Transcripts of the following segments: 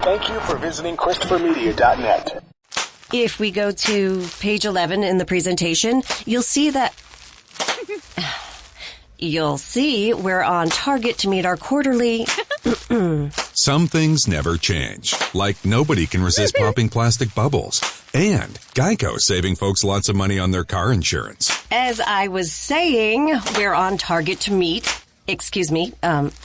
Thank you for visiting ChristopherMedia.net. If we go to page 11 in the presentation, you'll see that... You'll see we're on target to meet our quarterly... Some things never change, like nobody can resist popping plastic bubbles. And Geico saving folks lots of money on their car insurance. As I was saying, we're on target to meet... Excuse me,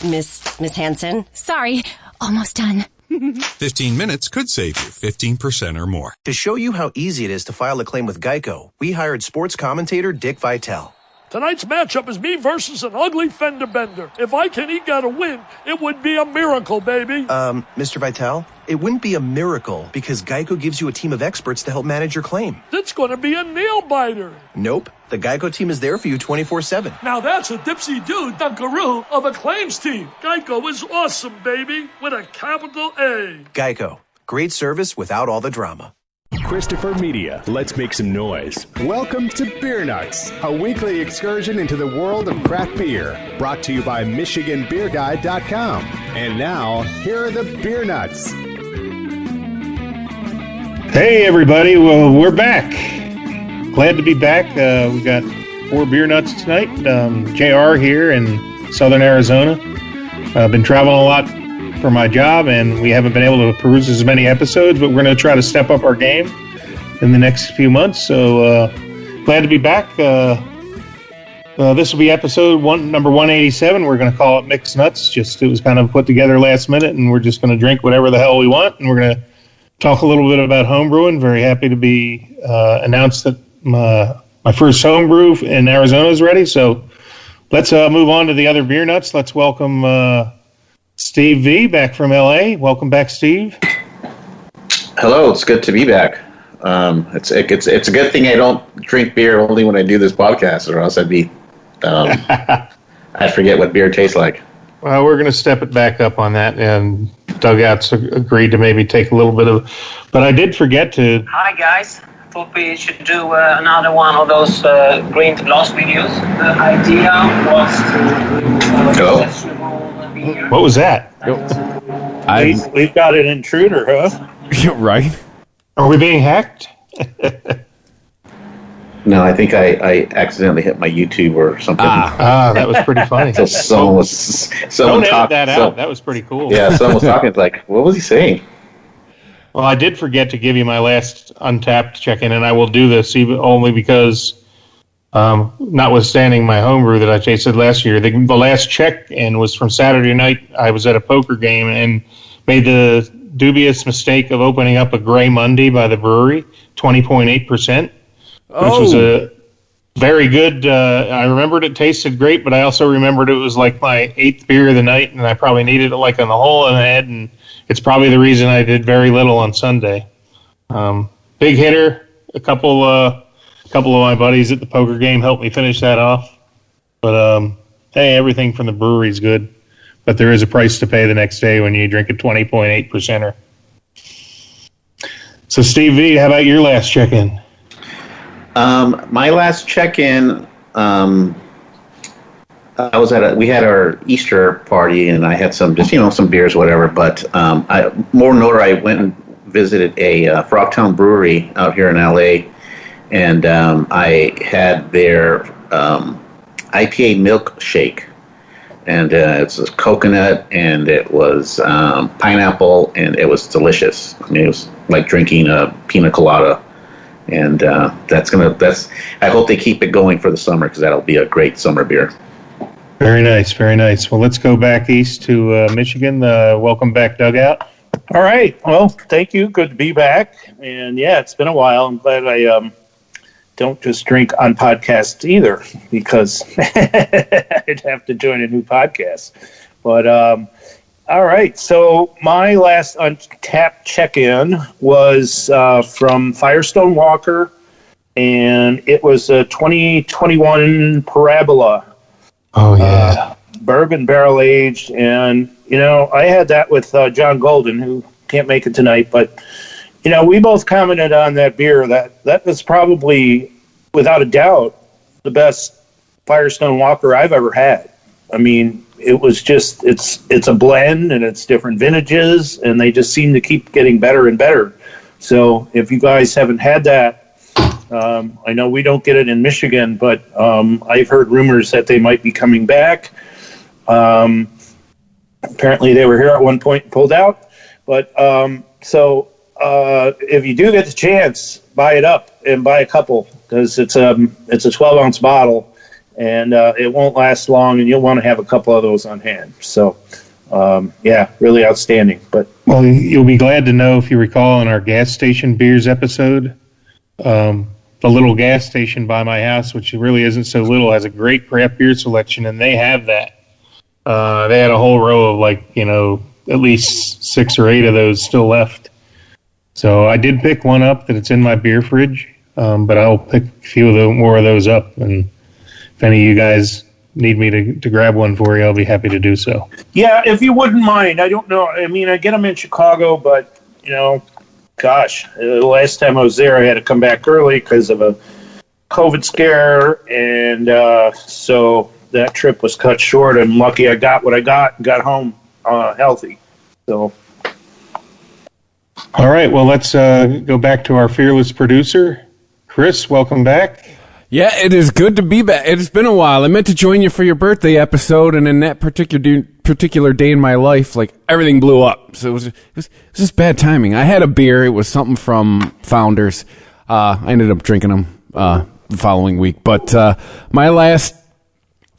Miss Hansen. Sorry, almost done. 15 minutes could save you 15% or more. To show you how easy it is to file a claim with Geico, we hired sports commentator Dick Vitale. Tonight's matchup is me versus an ugly fender bender. If I can eke out a win, it would be a miracle, baby. Mr. Vitale, it wouldn't be a miracle because Geico gives you a team of experts to help manage your claim. It's going to be a nail-biter. Nope. The Geico team is there for you 24/7. Now that's a dipsy-do dunkaroo of a claims team. Geico is awesome, baby, with a capital A. Geico. Great service without all the drama. Christopher Media, let's make some noise. Welcome to Beer Nuts, a weekly excursion into the world of craft beer, brought to you by MichiganBeerGuide.com. And now, here are the Beer Nuts. Hey everybody, well, we're back. Glad to be back. We got 4 Beer Nuts tonight. JR here in Southern Arizona. I've been traveling a lot for my job, and we haven't been able to peruse as many episodes, but we're going to try to step up our game in the next few months. So glad to be back. This will be episode number 187. We're going to call it Mixed Nuts. It was kind of put together last minute, and we're just going to drink whatever the hell we want, and we're going to talk a little bit about homebrewing. Very happy to be announced that my first homebrew in Arizona is ready. So let's move on to the other Beer Nuts. Let's welcome Steve V back from LA. Welcome back, Steve. Hello, it's good to be back. It's a good thing I don't drink beer only when I do this podcast, or else I'd be I'd forget what beer tastes like. Well, we're going to step it back up on that, and Dugout's agreed to maybe take a little bit of. But I did forget to. Hi guys. Thought we should do another one of those green glass videos. The idea was to What was that? We've got an intruder, huh? Right. Are we being hacked? No, I think I accidentally hit my YouTube or something. That was pretty funny. So someone talked that out. That was pretty cool. Yeah, someone was talking like, what was he saying? Well, I did forget to give you my last Untapped check-in, and I will do this only because, notwithstanding my homebrew that I tasted last year, the last check-in was from Saturday night. I was at a poker game and made the dubious mistake of opening up a Grey Monday by the brewery, 20.8%, which was a very good. I remembered it tasted great, but I also remembered it was like my 8th beer of the night, and I probably needed it like on the hole in the head, and it's probably the reason I did very little on Sunday. Big hitter. A couple of my buddies at the poker game helped me finish that off. But hey, everything from the brewery is good. But there is a price to pay the next day when you drink a 20.8%er. So, Steve V, how about your last check-in? My last check-in, we had our Easter party, and I had some beers, whatever. But I went and visited a Frogtown Brewery out here in LA, and I had their IPA milkshake, and it's coconut, and it was pineapple, and it was delicious. I mean, it was like drinking a pina colada. And I hope they keep it going for the summer, because that'll be a great summer beer. Very nice, very nice. Well, let's go back east to Michigan. Welcome back, Dugout. All right. Well, thank you. Good to be back. And yeah, it's been a while. I'm glad I don't just drink on podcasts either, because I'd have to join a new podcast. But all right. So my last Untapped check-in was from Firestone Walker, and it was a 2021 Parabola. Oh, yeah. Bourbon barrel aged. And, I had that with John Golden, who can't make it tonight. But, we both commented on that beer. That was probably, without a doubt, the best Firestone Walker I've ever had. I mean, it was just it's a blend and it's different vintages, and they just seem to keep getting better and better. So if you guys haven't had that, I know we don't get it in Michigan, but I've heard rumors that they might be coming back. Apparently they were here at one point and pulled out. But if you do get the chance, buy it up and buy a couple, because it's a 12-ounce bottle, and it won't last long, and you'll want to have a couple of those on hand. So, really outstanding. But well, you'll be glad to know, if you recall, in our gas station beers episode, the little gas station by my house, which really isn't so little, has a great craft beer selection, and they have that. They had a whole row of at least 6 or 8 of those still left. So I did pick one up that it's in my beer fridge, but I'll pick a few more of those up. And if any of you guys need me to grab one for you, I'll be happy to do so. Yeah, if you wouldn't mind. I don't know. I mean, I get them in Chicago, but, the last time I was there, I had to come back early because of a COVID scare, and so that trip was cut short. I'm lucky I got what I got and got home healthy. So, all right, well, let's go back to our fearless producer. Chris, welcome back. Yeah, it is good to be back. It's been a while. I meant to join you for your birthday episode, and in that particular day in my life, everything blew up. So it was just bad timing. I had a beer. It was something from Founders. I ended up drinking them the following week. But my last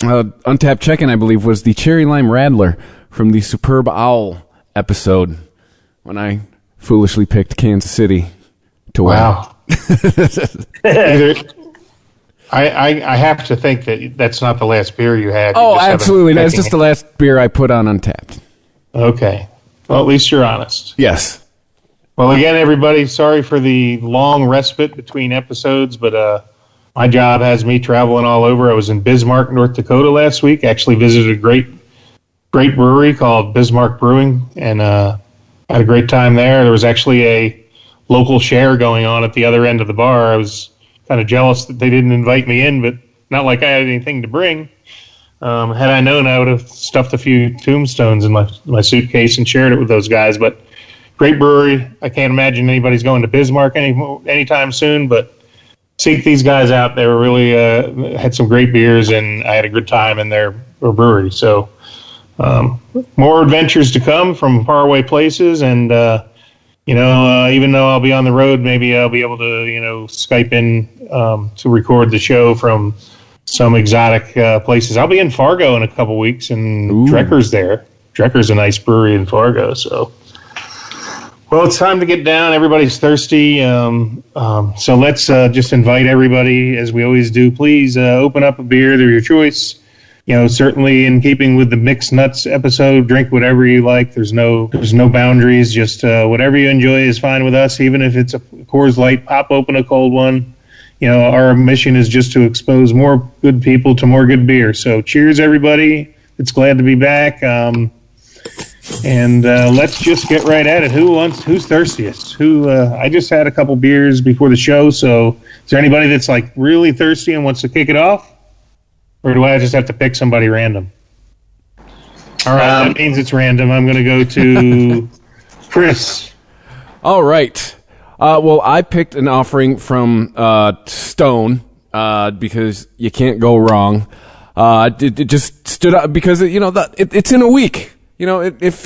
Untapped check-in, I believe, was the Cherry Lime Radler from the Superb Owl episode, when I foolishly picked Kansas City to win. Wow. I have to think that's not the last beer you had. Oh, absolutely. That's just the last beer I put on Untapped. Okay. Well, at least you're honest. Yes. Well, again, everybody, sorry for the long respite between episodes, but my job has me traveling all over. I was in Bismarck, North Dakota last week. Actually visited a great brewery called Bismarck Brewing, and had a great time there. There was actually a local share going on at the other end of the bar. I was kind of jealous that they didn't invite me in, but not like I had anything to bring. Had I known, I would have stuffed a few tombstones in my suitcase and shared it with those guys. But great brewery. I can't imagine anybody's going to Bismarck anytime soon, but seek these guys out. They were really had some great beers, and I had a good time in their brewery. So more adventures to come from faraway places, and even though I'll be on the road, maybe I'll be able to Skype in to record the show from some exotic places. I'll be in Fargo in a couple weeks, and Drecker's there. Drecker's a nice brewery in Fargo. So, well, it's time to get down. Everybody's thirsty. So let's just invite everybody, as we always do. Please open up a beer. They're your choice. Certainly in keeping with the Mixed Nuts episode, drink whatever you like. There's no boundaries. Just whatever you enjoy is fine with us. Even if it's a Coors Light, pop open a cold one. Our mission is just to expose more good people to more good beer. So cheers, everybody. It's glad to be back. And let's just get right at it. Who's thirstiest? I just had a couple beers before the show. So is there anybody that's really thirsty and wants to kick it off? Or do I just have to pick somebody random? All right, that means it's random. I'm going to go to Chris. All right. Well, I picked an offering from Stone because you can't go wrong. It just stood out because it's in a week. If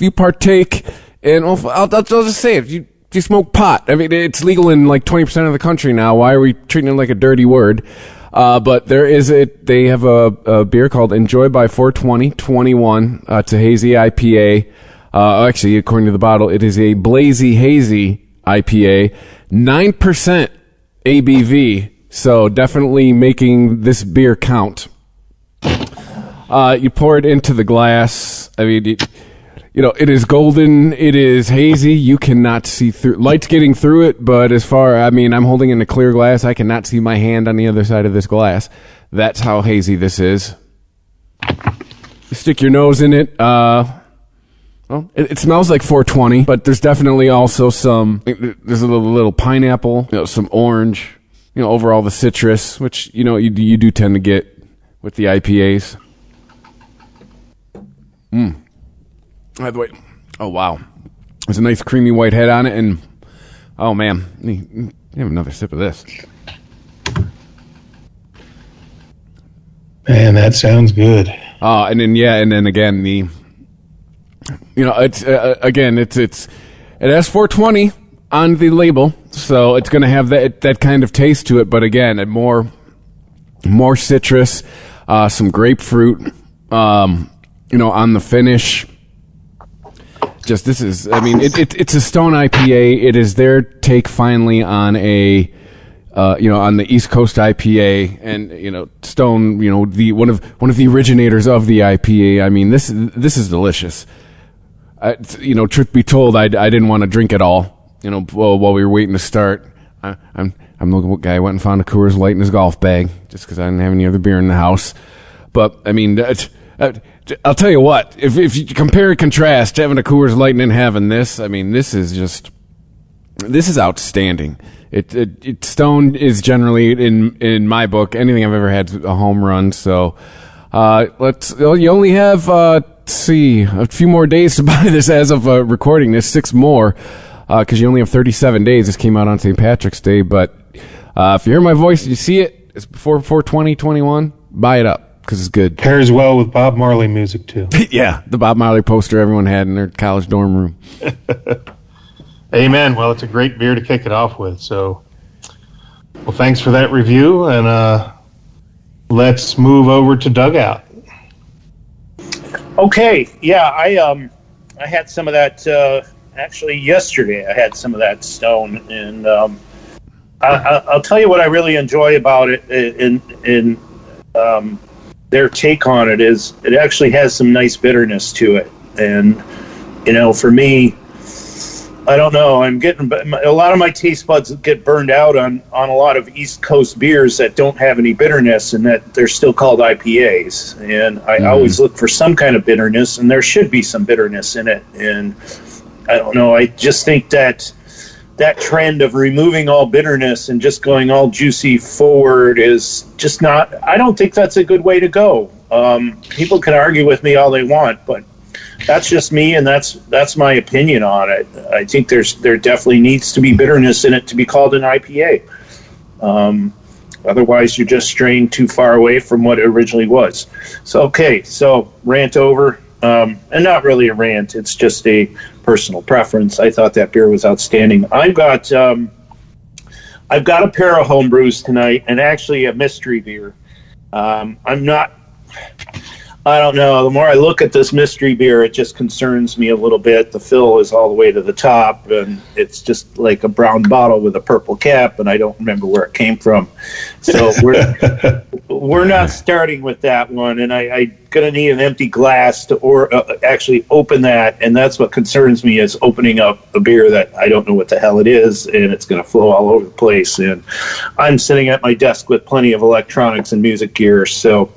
you partake, and I'll just say it. If you smoke pot, I mean, it's legal in 20% of the country now. Why are we treating it like a dirty word? But they have a beer called Enjoy by 42021. It's a hazy IPA. Actually, according to the bottle, it is a Blazy Hazy IPA. 9% ABV. So definitely making this beer count. You pour it into the glass. I mean, it is golden. It is hazy. You cannot see through. Light's getting through it, but I'm holding in a clear glass. I cannot see my hand on the other side of this glass. That's how hazy this is. You stick your nose in it. It smells like 420, but there's definitely also there's a little pineapple, some orange, overall the citrus, which, you do tend to get with the IPAs. By the way, oh wow, there's a nice creamy white head on it, and oh man, let me have another sip of this. Man, that sounds good. And then again it's again it has 420 on the label, so it's going to have that kind of taste to it. But again, more citrus, some grapefruit, on the finish. Just this is, I mean, it's a Stone IPA. It is their take finally on a. On the East Coast IPA, and Stone, the one of the originators of the IPA. I mean, this is delicious. Truth be told, I didn't want to drink it all. While we were waiting to start, I'm the guy who went and found a Coors Light in his golf bag just because I didn't have any other beer in the house. But I mean, I'll tell you what. If you compare and contrast having a Coors Light and then having this, I mean, this is outstanding. Stone is generally in my book, anything I've ever had a home run. So you only have a few more days to buy this as of recording this, 6 more, because you only have 37 days. This came out on St. Patrick's Day, but if you hear my voice and you see it, it's before 4/20/21, buy it up because it's good. Pairs well with Bob Marley music too. Yeah, the Bob Marley poster everyone had in their college dorm room. Amen. Well, it's a great beer to kick it off with. So, well, thanks for that review, and let's move over to Dugout. Okay. Yeah, I had some of that actually yesterday. I had some of that Stone, and I'll tell you what I really enjoy about it. In their take on it is it actually has some nice bitterness to it, and for me. I don't know. I'm getting a lot of my taste buds get burned out on a lot of East Coast beers that don't have any bitterness and that they're still called IPAs. And I always look for some kind of bitterness, and there should be some bitterness in it. And I don't know. I just think that trend of removing all bitterness and just going all juicy forward is just not. I don't think that's a good way to go. People can argue with me all they want, but. That's just me, and that's my opinion on it. I think there definitely needs to be bitterness in it to be called an IPA. Otherwise, you're just straying too far away from what it originally was. So rant over, and not really a rant. It's just a personal preference. I thought that beer was outstanding. I've got a pair of homebrews tonight, and actually a mystery beer. I don't know. The more I look at this mystery beer, it just concerns me a little bit. The fill is all the way to the top, and it's just like a brown bottle with a purple cap, and I don't remember where it came from. So we're not starting with that one, and I'm going to need an empty glass to actually open that, and that's what concerns me is opening up a beer that I don't know what the hell it is, and it's going to flow all over the place. And I'm sitting at my desk with plenty of electronics and music gear, so...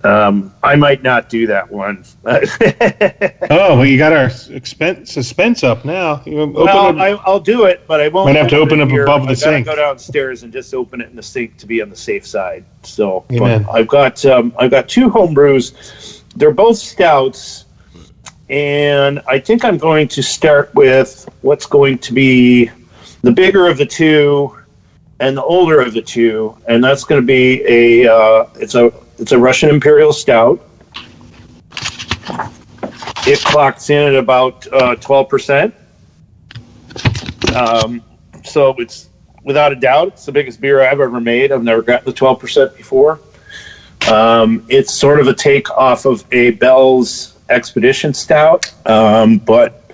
I might not do that one. Well, you got our suspense up now. I'll do it, but I won't. Might have to open up above the sink. I gotta go downstairs and just open it in the sink to be on the safe side. So, but I've got 2 homebrews. They're both stouts, and I think I'm going to start with what's going to be the bigger of the 2 and the older of the 2, and that's going to be it's a Russian Imperial Stout. It clocks in at about 12%. So it's, without a doubt, it's the biggest beer I've ever made. I've never gotten the 12% before. It's sort of a take off of a Bell's Expedition Stout, but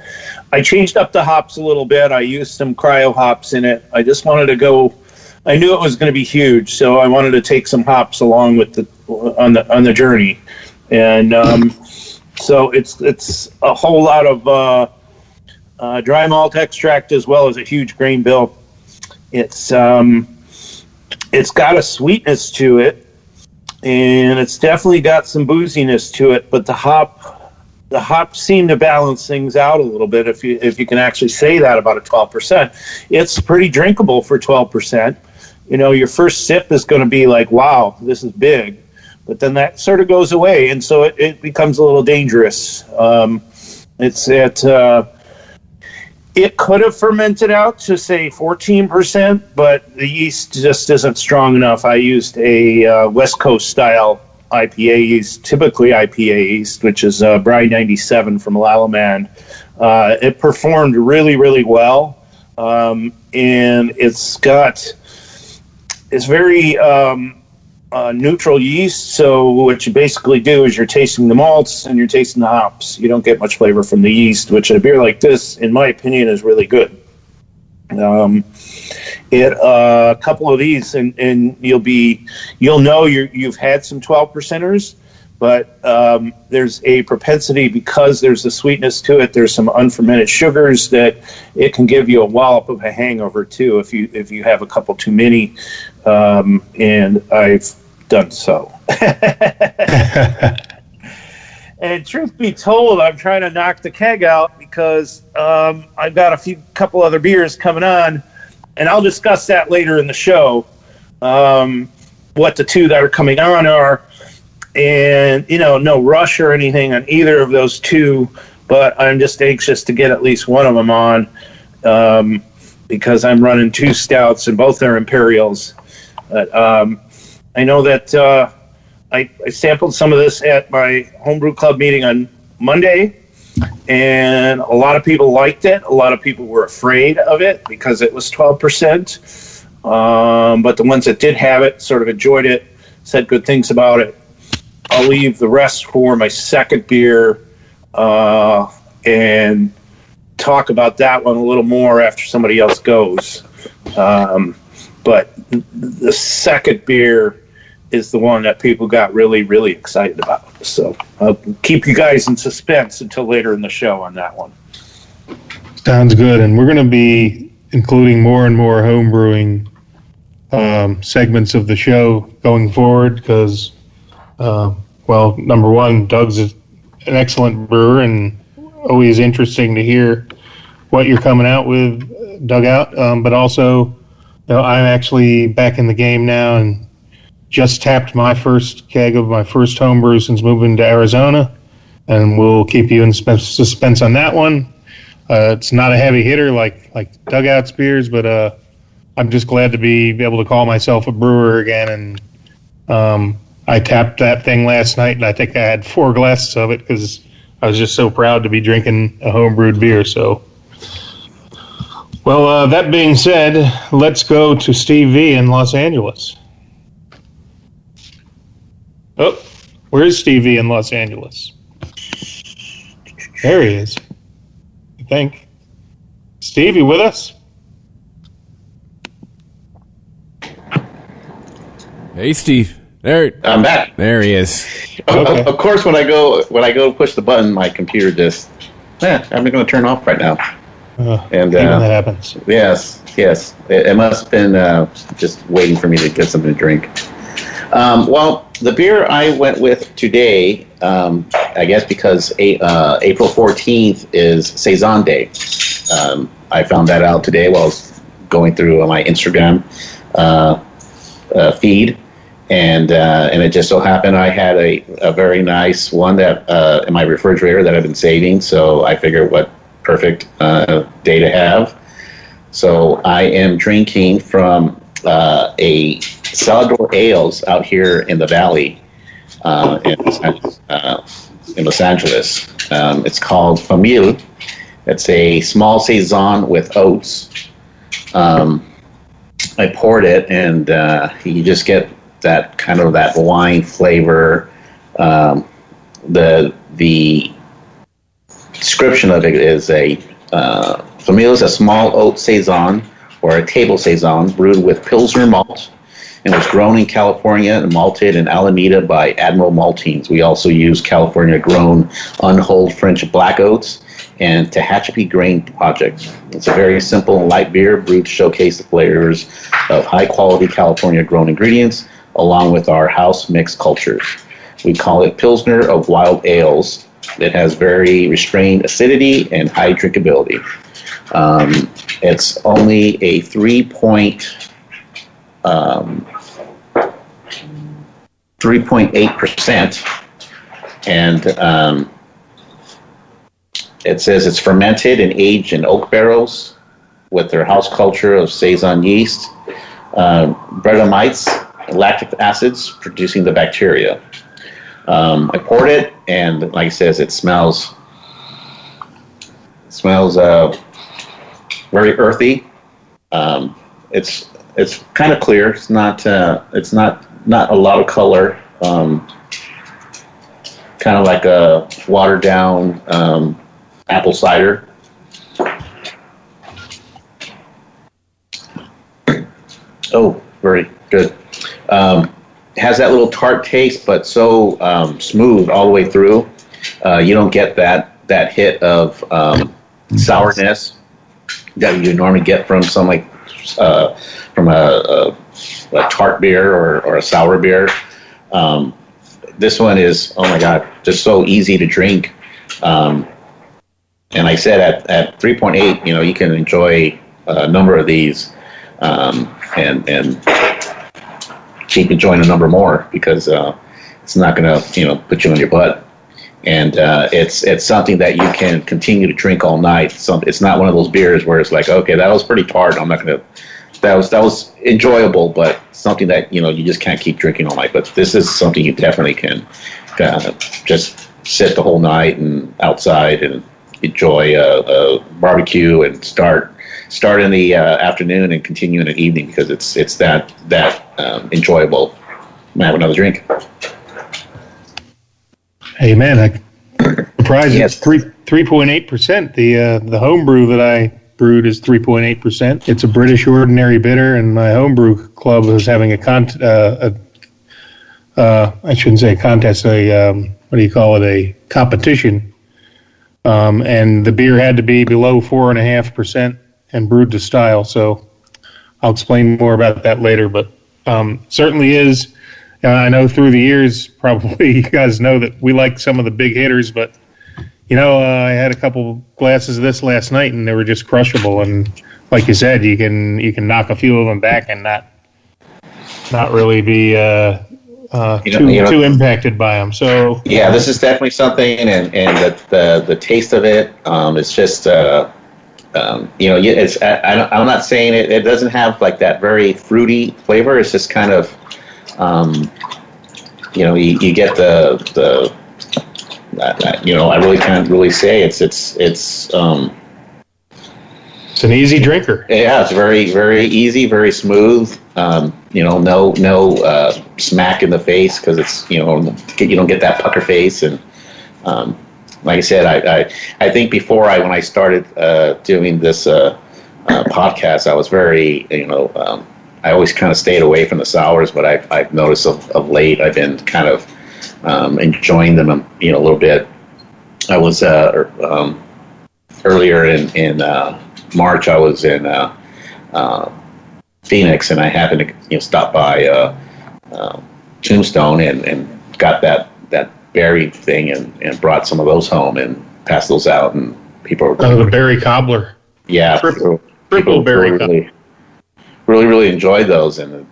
I changed up the hops a little bit. I used some cryo hops in it. I just wanted to go... I knew it was going to be huge, so I wanted to take some hops along with on the journey, and so it's a whole lot of dry malt extract as well as a huge grain bill. It's got a sweetness to it, and it's definitely got some booziness to it. But the hops seem to balance things out a little bit. If you can actually say that about a 12%, it's pretty drinkable for 12%. Your first sip is going to be like, wow, this is big. but then that sort of goes away, and so it becomes a little dangerous. It could have fermented out to, say, 14%, but the yeast just isn't strong enough. I used a West Coast style IPA yeast, typically IPA yeast, which is Bry 97 from Lallemand. It performed really, really well, and it's very neutral yeast. So what you basically do is you're tasting the malts and you're tasting the hops. You don't get much flavor from the yeast, which in a beer like this, in my opinion, is really good. A couple of these, and you'll know you've had some 12%ers, but there's a propensity, because there's a sweetness to it. There's some unfermented sugars that it can give you a wallop of a hangover too if you have a couple too many, and I've done so. And truth be told, I'm trying to knock the keg out because I've got a couple other beers coming on, and I'll discuss that later in the show, what the two that are coming on are. And, no rush or anything on either of those two, but I'm just anxious to get at least one of them on, because I'm running two stouts, and both are Imperials. But I know that I sampled some of this at my homebrew club meeting on Monday, and a lot of people liked it. A lot of people were afraid of it because it was 12%. But the ones that did have it sort of enjoyed it, said good things about it. I'll leave the rest for my second beer and talk about that one a little more after somebody else goes. But the second beer is the one that people got really, really excited about. So I'll keep you guys in suspense until later in the show on that one. Sounds good. And we're going to be including more and more home brewing segments of the show going forward because, number one, Doug's an excellent brewer and always interesting to hear what you're coming out with, Doug out. But also, I'm actually back in the game now and just tapped my first keg of my first homebrew since moving to Arizona, and we'll keep you in suspense on that one. It's not a heavy hitter like Dugout's beers, but I'm just glad to be able to call myself a brewer again. And I tapped that thing last night, and I think I had 4 glasses of it because I was just so proud to be drinking a homebrewed beer. So, well, that being said, let's go to Steve V in Los Angeles. Oh, where's Stevie in Los Angeles? There he is, I think. Steve, you with us? Hey, Steve. There. I'm back. There he is. Okay. Of course, when I go push the button, my computer just, I'm going to turn off right now. And even that happens. Yes. It must have been just waiting for me to get something to drink. Well, the beer I went with today, I guess because April 14th is Saison Day. I found that out today while I was going through my Instagram feed, and it just so happened I had a very nice one that in my refrigerator that I've been saving. So I figured what perfect day to have. So I am drinking from a Salvador Ales out here in the Valley in Los Angeles. It's called Famille. It's a small saison with oats. I poured it, and you just get that kind of that wine flavor. The description of it is Famille is a small oat saison or a table saison brewed with Pilsner malt and was grown in California and malted in Alameda by Admiral Maltines. We also use California-grown unhulled French black oats and Tehachapi grain project. It's a very simple and light beer brewed to showcase the flavors of high-quality California-grown ingredients along with our house mix cultures. We call it Pilsner of Wild Ales. It has very restrained acidity and high drinkability. It's only a 3.4 3.8%. And it says it's fermented and aged in oak barrels with their house culture of Saison yeast, Brettanomyces, and lactic acids producing the bacteria. I poured it, and like it says, it smells very earthy. It's kind of clear. It's not a lot of color. Kind of like a watered down apple cider. Oh, very good. Has that little tart taste, but so smooth all the way through. You don't get that hit of sourness that you normally get from from a tart beer or a sour beer. This one is, oh my God, just so easy to drink. And like I said, at 3.8, you can enjoy a number of these and keep enjoying a number more because it's not going to put you on your butt. And it's something that you can continue to drink all night. It's not one of those beers where it's like, okay, that was pretty tart. I'm not going to. That was enjoyable, but something that you just can't keep drinking all night. But this is something you definitely can just sit the whole night and outside and enjoy a barbecue and start in the afternoon and continue in the evening because it's that enjoyable. Might have another drink. Hey man, I'm surprised it's 3.8%. The homebrew that I brewed is 3.8%. It's a British ordinary bitter, and my homebrew club was having I shouldn't say a contest, a competition. And the beer had to be below 4.5% and brewed to style. So I'll explain more about that later, but certainly is. I know through the years, probably you guys know that we like some of the big hitters, but I had a couple glasses of this last night, and they were just crushable. And like you said, you can knock a few of them back and not really be too impacted by them. So yeah, this is definitely something, and the taste of it, it's just it's I'm not saying it doesn't have like that very fruity flavor. It's just kind of you get the I really can't really say it's an easy drinker. Yeah, it's very, very easy, very smooth. No smack in the face because it's you don't get that pucker face. And like I said, I think before when I started doing this podcast, I was very I always kind of stayed away from the sours, but I've noticed of late I've been kind of enjoying them a little bit. I was earlier in March. I was in Phoenix, and I happened to stop by Tombstone and got that berry thing and brought some of those home and passed those out, and people were the berry cobbler. Yeah, triple berry cobbler. Really enjoyed those, and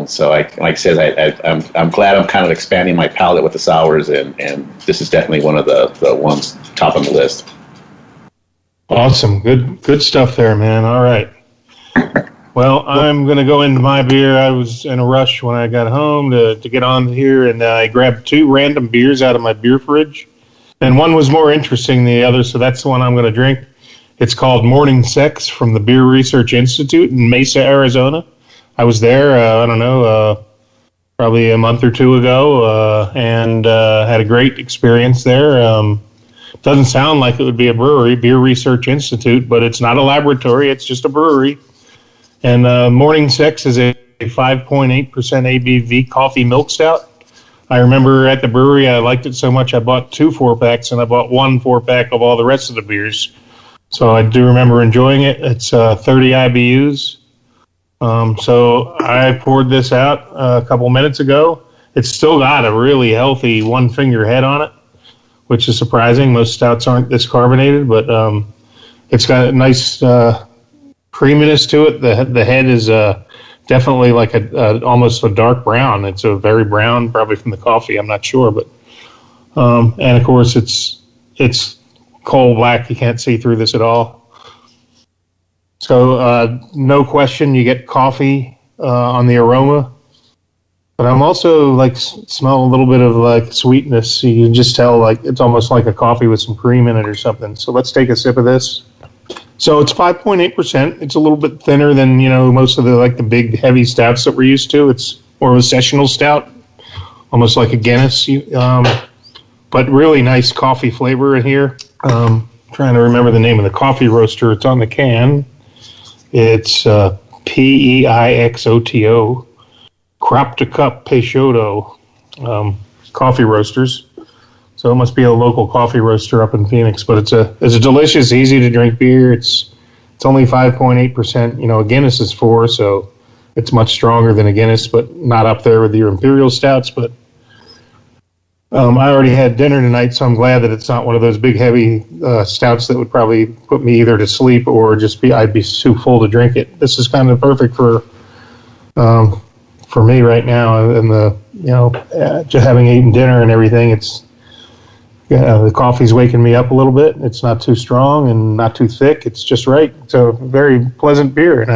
so like I said, I'm glad I'm kind of expanding my palate with the sours, and this is definitely one of the ones top on the list. Awesome, good stuff there, man. All right. Well, I'm going to go into my beer. I was in a rush when I got home to get on here, and I grabbed 2 random beers out of my beer fridge, and one was more interesting than the other, so that's the one I'm going to drink. It's called Morning Sex from the Beer Research Institute in Mesa, Arizona. I was there, probably a month or 2 ago, and had a great experience there. Doesn't sound like it would be a brewery, Beer Research Institute, but it's not a laboratory, it's just a brewery. And Morning Sex is a 5.8% ABV coffee milk stout. I remember at the brewery, I liked it so much, I bought 2 4-packs, and I bought 1 4-pack of all the rest of the beers. So I do remember enjoying it. It's 30 IBUs. So I poured this out a couple minutes ago. It's still got a really healthy 1-finger head on it, which is surprising. Most stouts aren't this carbonated, but it's got a nice creaminess to it. The head is definitely like almost a dark brown. It's a very brown, probably from the coffee. I'm not sure, but and of course it's coal black. You can't see through this at all. So no question, you get coffee on the aroma. But I'm also like smell a little bit of like sweetness. You can just tell like it's almost like a coffee with some cream in it or something. So let's take a sip of this. So it's 5.8%. It's a little bit thinner than most of the big heavy stouts that we're used to. It's more of a sessional stout, almost like a Guinness. But really nice coffee flavor in here. Trying to remember the name of the coffee roaster. It's on the can. It's PEIXOTO. Crop to Cup Peixoto coffee roasters. So it must be a local coffee roaster up in Phoenix. But it's a delicious, easy to drink beer. It's only 5.8%. A Guinness is 4%, so it's much stronger than a Guinness, but not up there with your Imperial stouts. But I already had dinner tonight, so I'm glad that it's not one of those big, heavy stouts that would probably put me either to sleep or I'd be too full to drink it. This is kind of perfect for me right now, and just having eaten dinner and everything, the coffee's waking me up a little bit. It's not too strong and not too thick. It's just right. It's a very pleasant beer, and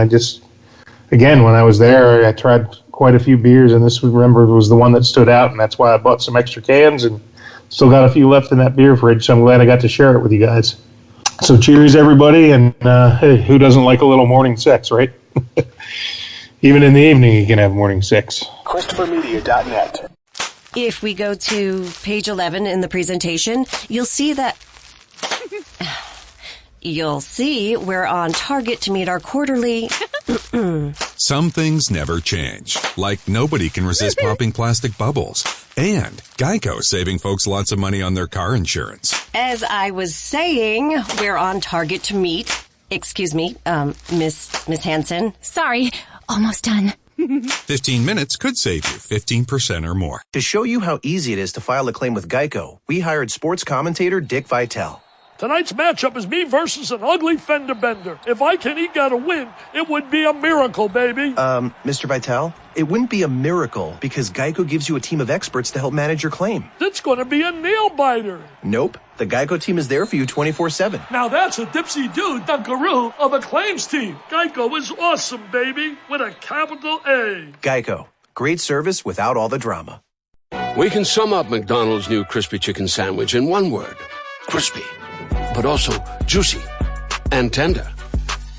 again, when I was there, I tried quite a few beers, and this was the one that stood out, and that's why I bought some extra cans and still got a few left in that beer fridge. So I'm glad I got to share it with you guys. So cheers, everybody, and hey, who doesn't like a little morning sex, right? Even in the evening, you can have morning sex. ChristopherMedia.net. If we go to page 11 in the presentation, you'll see we're on target to meet our quarterly. Some things never change, like nobody can resist popping plastic bubbles, and Geico saving folks lots of money on their car insurance. As I was saying, we're on target to meet. Excuse me, Miss Hansen. Sorry, almost done. 15 minutes could save you 15% or more. To show you how easy it is to file a claim with Geico, we hired sports commentator Dick Vitale. Tonight's matchup is me versus an ugly fender bender. If I can eke out a win, it would be a miracle, baby. Mr. Vitale, it wouldn't be a miracle because Geico gives you a team of experts to help manage your claim. It's going to be a nail-biter. Nope. The Geico team is there for you 24/7. Now that's a dipsy-do dunkaroo of a claims team. Geico is awesome, baby, with a capital A. Geico. Great service without all the drama. We can sum up McDonald's new crispy chicken sandwich in one word. Crispy. But also juicy and tender.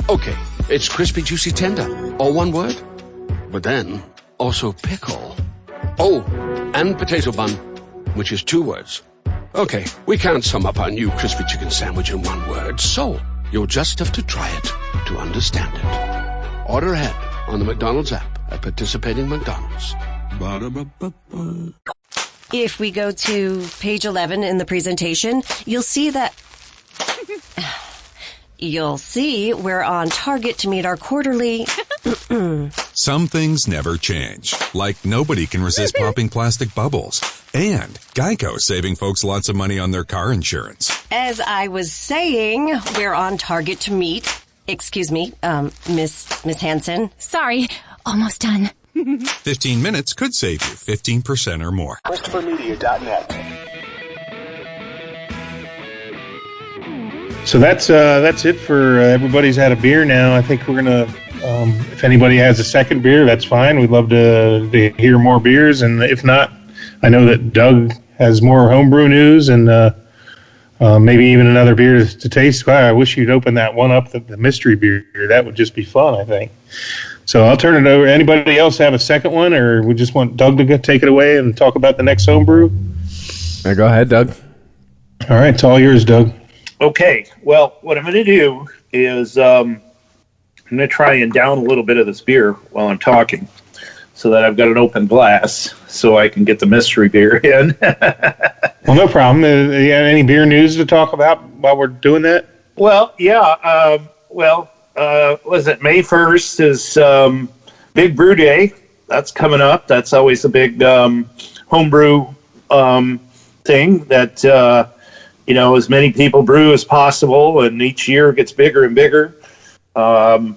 Okay, it's crispy, juicy, tender. All one word. But then also pickle. Oh, and potato bun, which is 2 words. Okay, we can't sum up our new crispy chicken sandwich in one word, so you'll just have to try it to understand it. Order ahead on the McDonald's app at participating McDonald's. Ba-da-ba-ba-ba. If we go to page 11 in the presentation, you'll see we're on target to meet our quarterly. Some things never change, like nobody can resist popping plastic bubbles, and Geico saving folks lots of money on their car insurance. As I was saying, we're on target to meet. Excuse me, Miss Hansen. Sorry, almost done. 15 minutes could save you 15% or more. ChristopherMedia.net. So that's it for everybody's had a beer now. I think we're gonna. If anybody has a second beer, that's fine. We'd love to hear more beers, and if not, I know that Doug has more homebrew news and maybe even another beer to taste. Wow, I wish you'd open that one up, the mystery beer. That would just be fun, I think. So I'll turn it over. Anybody else have a second one, or we just want Doug to take it away and talk about the next homebrew? Go ahead, Doug. All right, it's all yours, Doug. Okay, well, what I'm going to do is I'm going to try and down a little bit of this beer while I'm talking so that I've got an open glass so I can get the mystery beer in. Well, no problem. You have any beer news to talk about while we're doing that? Well, yeah. Was it May 1st is Big Brew Day. That's coming up. That's always a big homebrew thing that, as many people brew as possible, and each year it gets bigger and bigger. So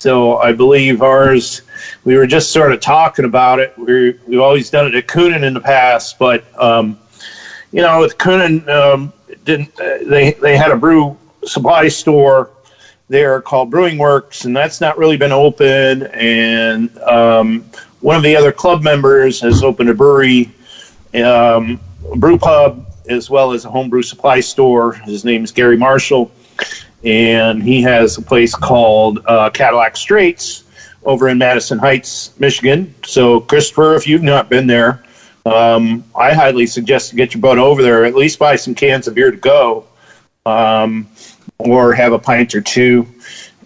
So I believe ours, we were just sort of talking about it. We've always done it at Coonan in the past, but, with Coonan, they had a brew supply store there called Brewing Works, and that's not really been open. And one of the other club members has opened a brewery, brew pub, as well as a homebrew supply store. His name is Gary Marshall, and he has a place called Cadillac Straits over in Madison Heights, Michigan. So, Christopher, if you've not been there, I highly suggest to get your butt over there, at least buy some cans of beer to go, or have a pint or two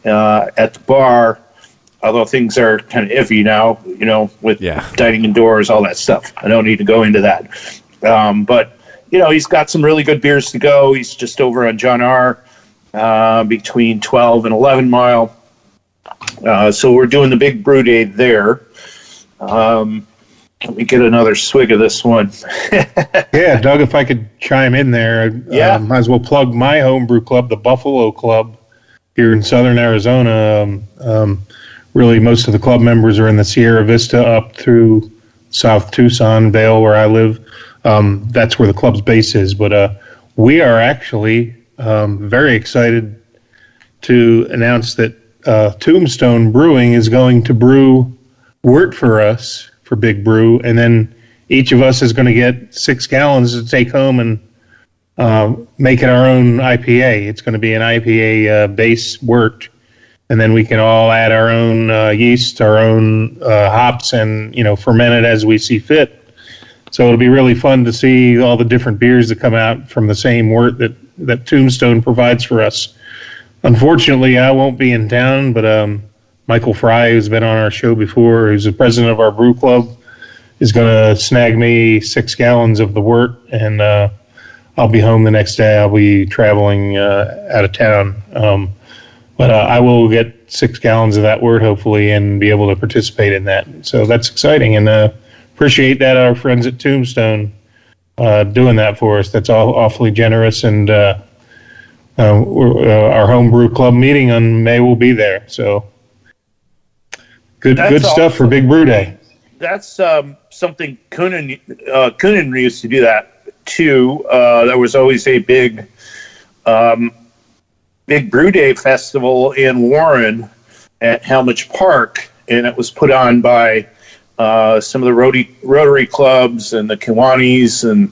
at the bar, although things are kind of iffy now, with dining indoors, all that stuff. I don't need to go into that. But, he's got some really good beers to go. He's just over on John R., between 12 and 11 Mile. So we're doing the big brew day there. Let me get another swig of this one. Yeah, Doug, if I could chime in there, might as well plug my homebrew club, the Buffalo Club, here in southern Arizona. Really, most of the club members are in the Sierra Vista up through South Tucson, Vale, where I live. That's where the club's base is. But we are actually very excited to announce that Tombstone Brewing is going to brew wort for us for Big Brew, and then each of us is going to get 6 gallons to take home and make it our own IPA. It's going to be an IPA base wort, and then we can all add our own yeast, our own hops, and ferment it as we see fit. So it'll be really fun to see all the different beers that come out from the same wort that Tombstone provides for us. Unfortunately, I won't be in town, but Michael Fry, who's been on our show before, who's the president of our brew club, is going to snag me 6 gallons of the wort, and I'll be home the next day. I'll be traveling out of town. But I will get 6 gallons of that wort, hopefully, and be able to participate in that. So that's exciting, and appreciate that our friends at Tombstone doing that for us. That's awfully generous, and our homebrew club meeting on May will be there. So good stuff for Big Brew Day. That's something Coonan used to do that too. There was always a big Brew Day festival in Warren at Helmich Park, and it was put on by some of the Rotary clubs and the Kiwanis, and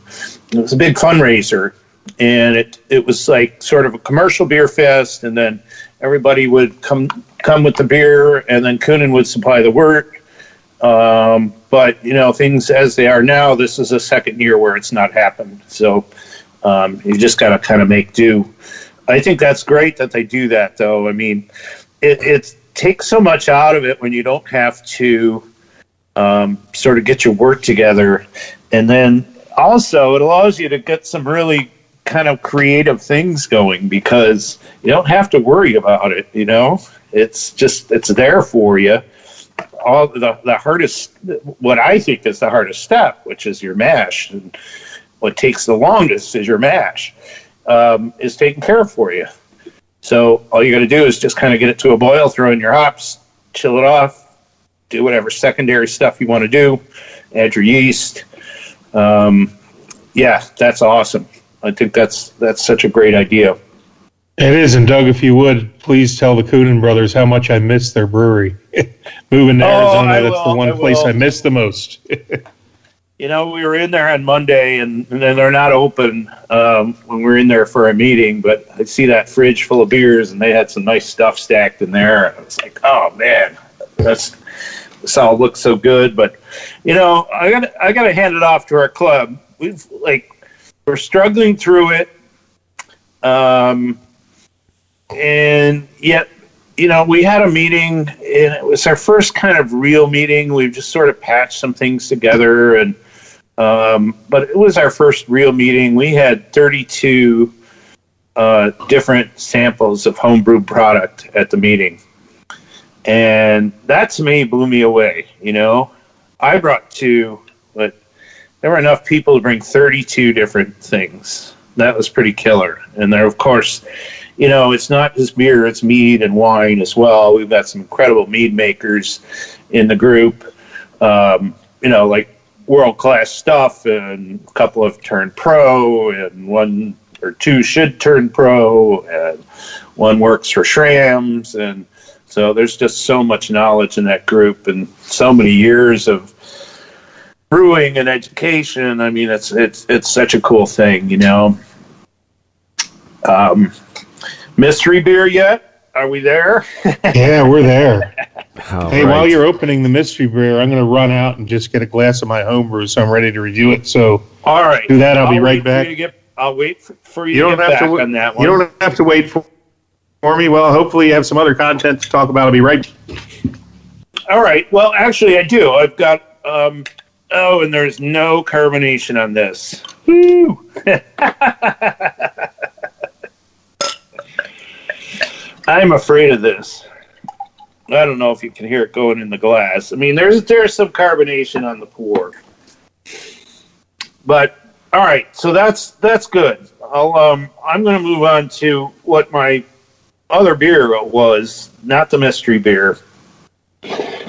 it was a big fundraiser. And it was like sort of a commercial beer fest, and then everybody would come with the beer, and then Coonan would supply the wort. But things as they are now, this is a second year where it's not happened. So you just got to kind of make do. I think that's great that they do that, though. I mean, it takes so much out of it when you don't have to sort of get your work together, and then also it allows you to get some really kind of creative things going, because you don't have to worry about it. It's there for you. All the hardest, what I think is the hardest step, which is your mash, and what takes the longest is your mash, is taken care of for you. So all you got to do is just kind of get it to a boil, throw in your hops, chill it off, do whatever secondary stuff you want to do, add your yeast. That's awesome. I think that's such a great idea. It is, and Doug, if you would, please tell the Coonan brothers how much I miss their brewery. Moving to Arizona, that's the one place I miss the most. We were in there on Monday, and then they're not open when we're in there for a meeting, but I see that fridge full of beers, and they had some nice stuff stacked in there. And I was like, oh, man, this all looks so good. But, I gotta hand it off to our club. We're struggling through it. And yet, we had a meeting, and it was our first kind of real meeting. We've just sort of patched some things together, and but it was our first real meeting. We had 32 different samples of homebrew product at the meeting, and that to me blew me away. I brought 2, but there were enough people to bring 32 different things. That was pretty killer. And there, of course, it's not just beer, it's mead and wine as well. We've got some incredible mead makers in the group, like world-class stuff, and a couple have turned pro, and one or two should turn pro, and one works for Shrams, and so there's just so much knowledge in that group, and so many years of brewing and education. I mean, it's such a cool thing, Mystery beer yet? Are we there? Yeah, we're there. Hey, while you're opening the mystery beer, I'm going to run out and just get a glass of my homebrew, so I'm ready to review it. So, all right, do that. I'll be right back. I'll wait for you to get back on that one. You don't have to wait for me. Well, hopefully you have some other content to talk about. I'll be right. All right. Well, actually, I do. I've got. And there's no carbonation on this. Woo! I'm afraid of this. I don't know if you can hear it going in the glass. I mean, there's some carbonation on the pour. But all right, so that's good. I'm going to move on to what my other beer was, not the mystery beer.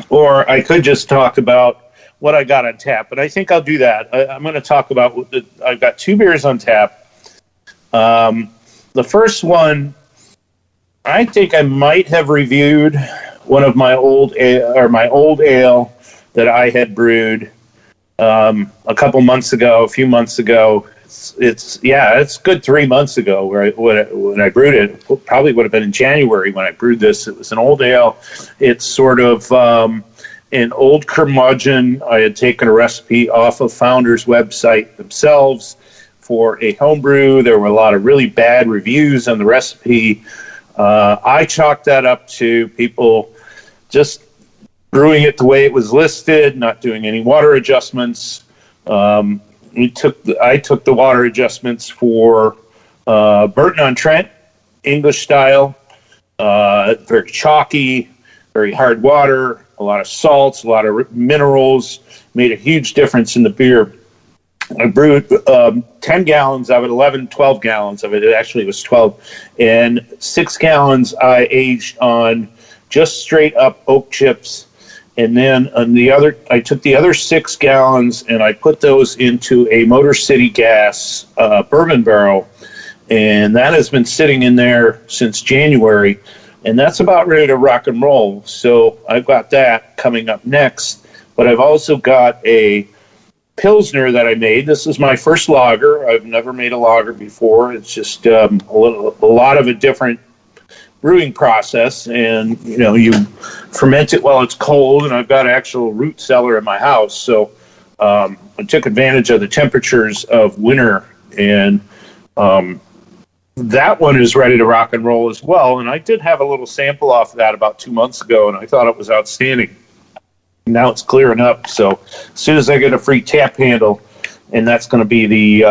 Or I could just talk about what I got on tap, but I think I'll do that. I'm going to talk about I've got 2 beers on tap. The first one, I think I might have reviewed one of my old ale that I had brewed a few months ago. It's good 3 months ago when I brewed it. It probably would have been in January when I brewed this. It was an old ale. It's sort of an old curmudgeon. I had taken a recipe off of Founder's website themselves for a homebrew. There were a lot of really bad reviews on the recipe. I chalked that up to people just brewing it the way it was listed, not doing any water adjustments. I took the water adjustments for Burton-on-Trent, English style, very chalky, very hard water, a lot of salts, a lot of minerals, made a huge difference in the beer. I brewed 10 gallons of it, 12 gallons of it. It actually was 12. And 6 gallons I aged on just straight up oak chips. And then I took the other 6 gallons and I put those into a Motor City Gas bourbon barrel. And that has been sitting in there since January. And that's about ready to rock and roll. So I've got that coming up next. But I've also got a Pilsner that I made. This is my first lager. I've never made a lager before. It's just a lot of a different brewing process. And, you ferment it while it's cold. And I've got an actual root cellar in my house. So I took advantage of the temperatures of winter. And that one is ready to rock and roll as well. And I did have a little sample off of that about 2 months ago, and I thought it was outstanding. Now it's clearing up. So as soon as I get a free tap handle, and that's going to be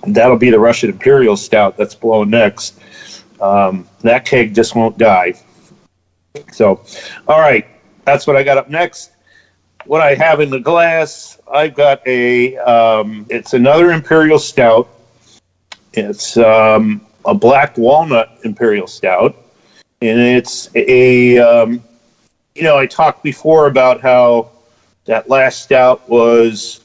that'll be the Russian Imperial Stout that's blowing next. That keg just won't die. So, all right, that's what I got up next. What I have in the glass, I've got it's another Imperial Stout. It's a black walnut Imperial Stout, and it's I talked before about how that last stout was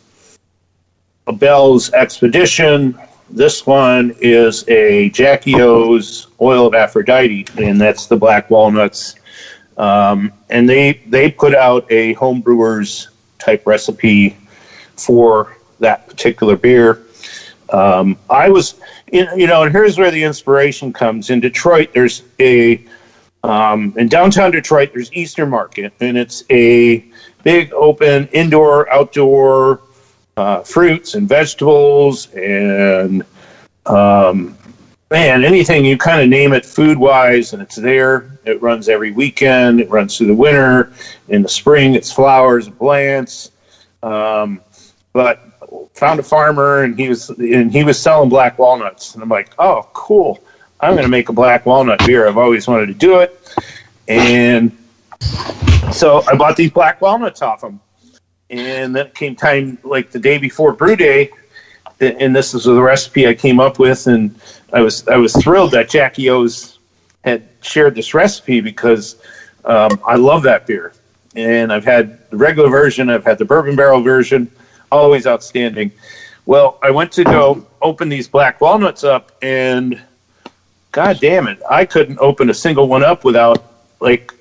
a Bell's Expedition. This one is a Jackie O's Oil of Aphrodite, and that's the black walnuts. And they put out a homebrewers type recipe for that particular beer. I was, and here's where the inspiration comes. In Detroit, there's in downtown Detroit, there's Easter Market, and it's a big open indoor, outdoor fruits and vegetables and anything you kind of name it food-wise, and it's there. It runs every weekend. It runs through the winter. In the spring, it's flowers and plants. But found a farmer, and he was selling black walnuts, and I'm like, oh, cool. I'm going to make a black walnut beer. I've always wanted to do it. And so I bought these black walnuts off him. And then it came time, like the day before brew day, and this is the recipe I came up with. And I was thrilled that Jackie O's had shared this recipe because I love that beer. And I've had the regular version, I've had the bourbon barrel version, always outstanding. Well, I went to go open these black walnuts up, and God damn it, I couldn't open a single one up without, like,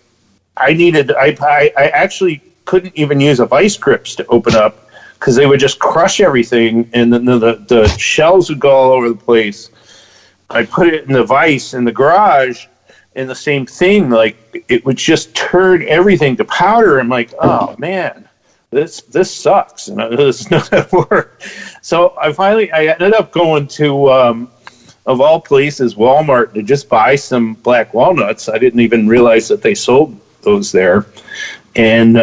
I actually couldn't even use a vice grips to open up because they would just crush everything, and then the shells would go all over the place. I put it in the vice in the garage, and the same thing, like, it would just turn everything to powder. I'm like, oh man, this sucks, and this not gonna work. So I ended up going to of all places, Walmart, to just buy some black walnuts. I didn't even realize that they sold those there. And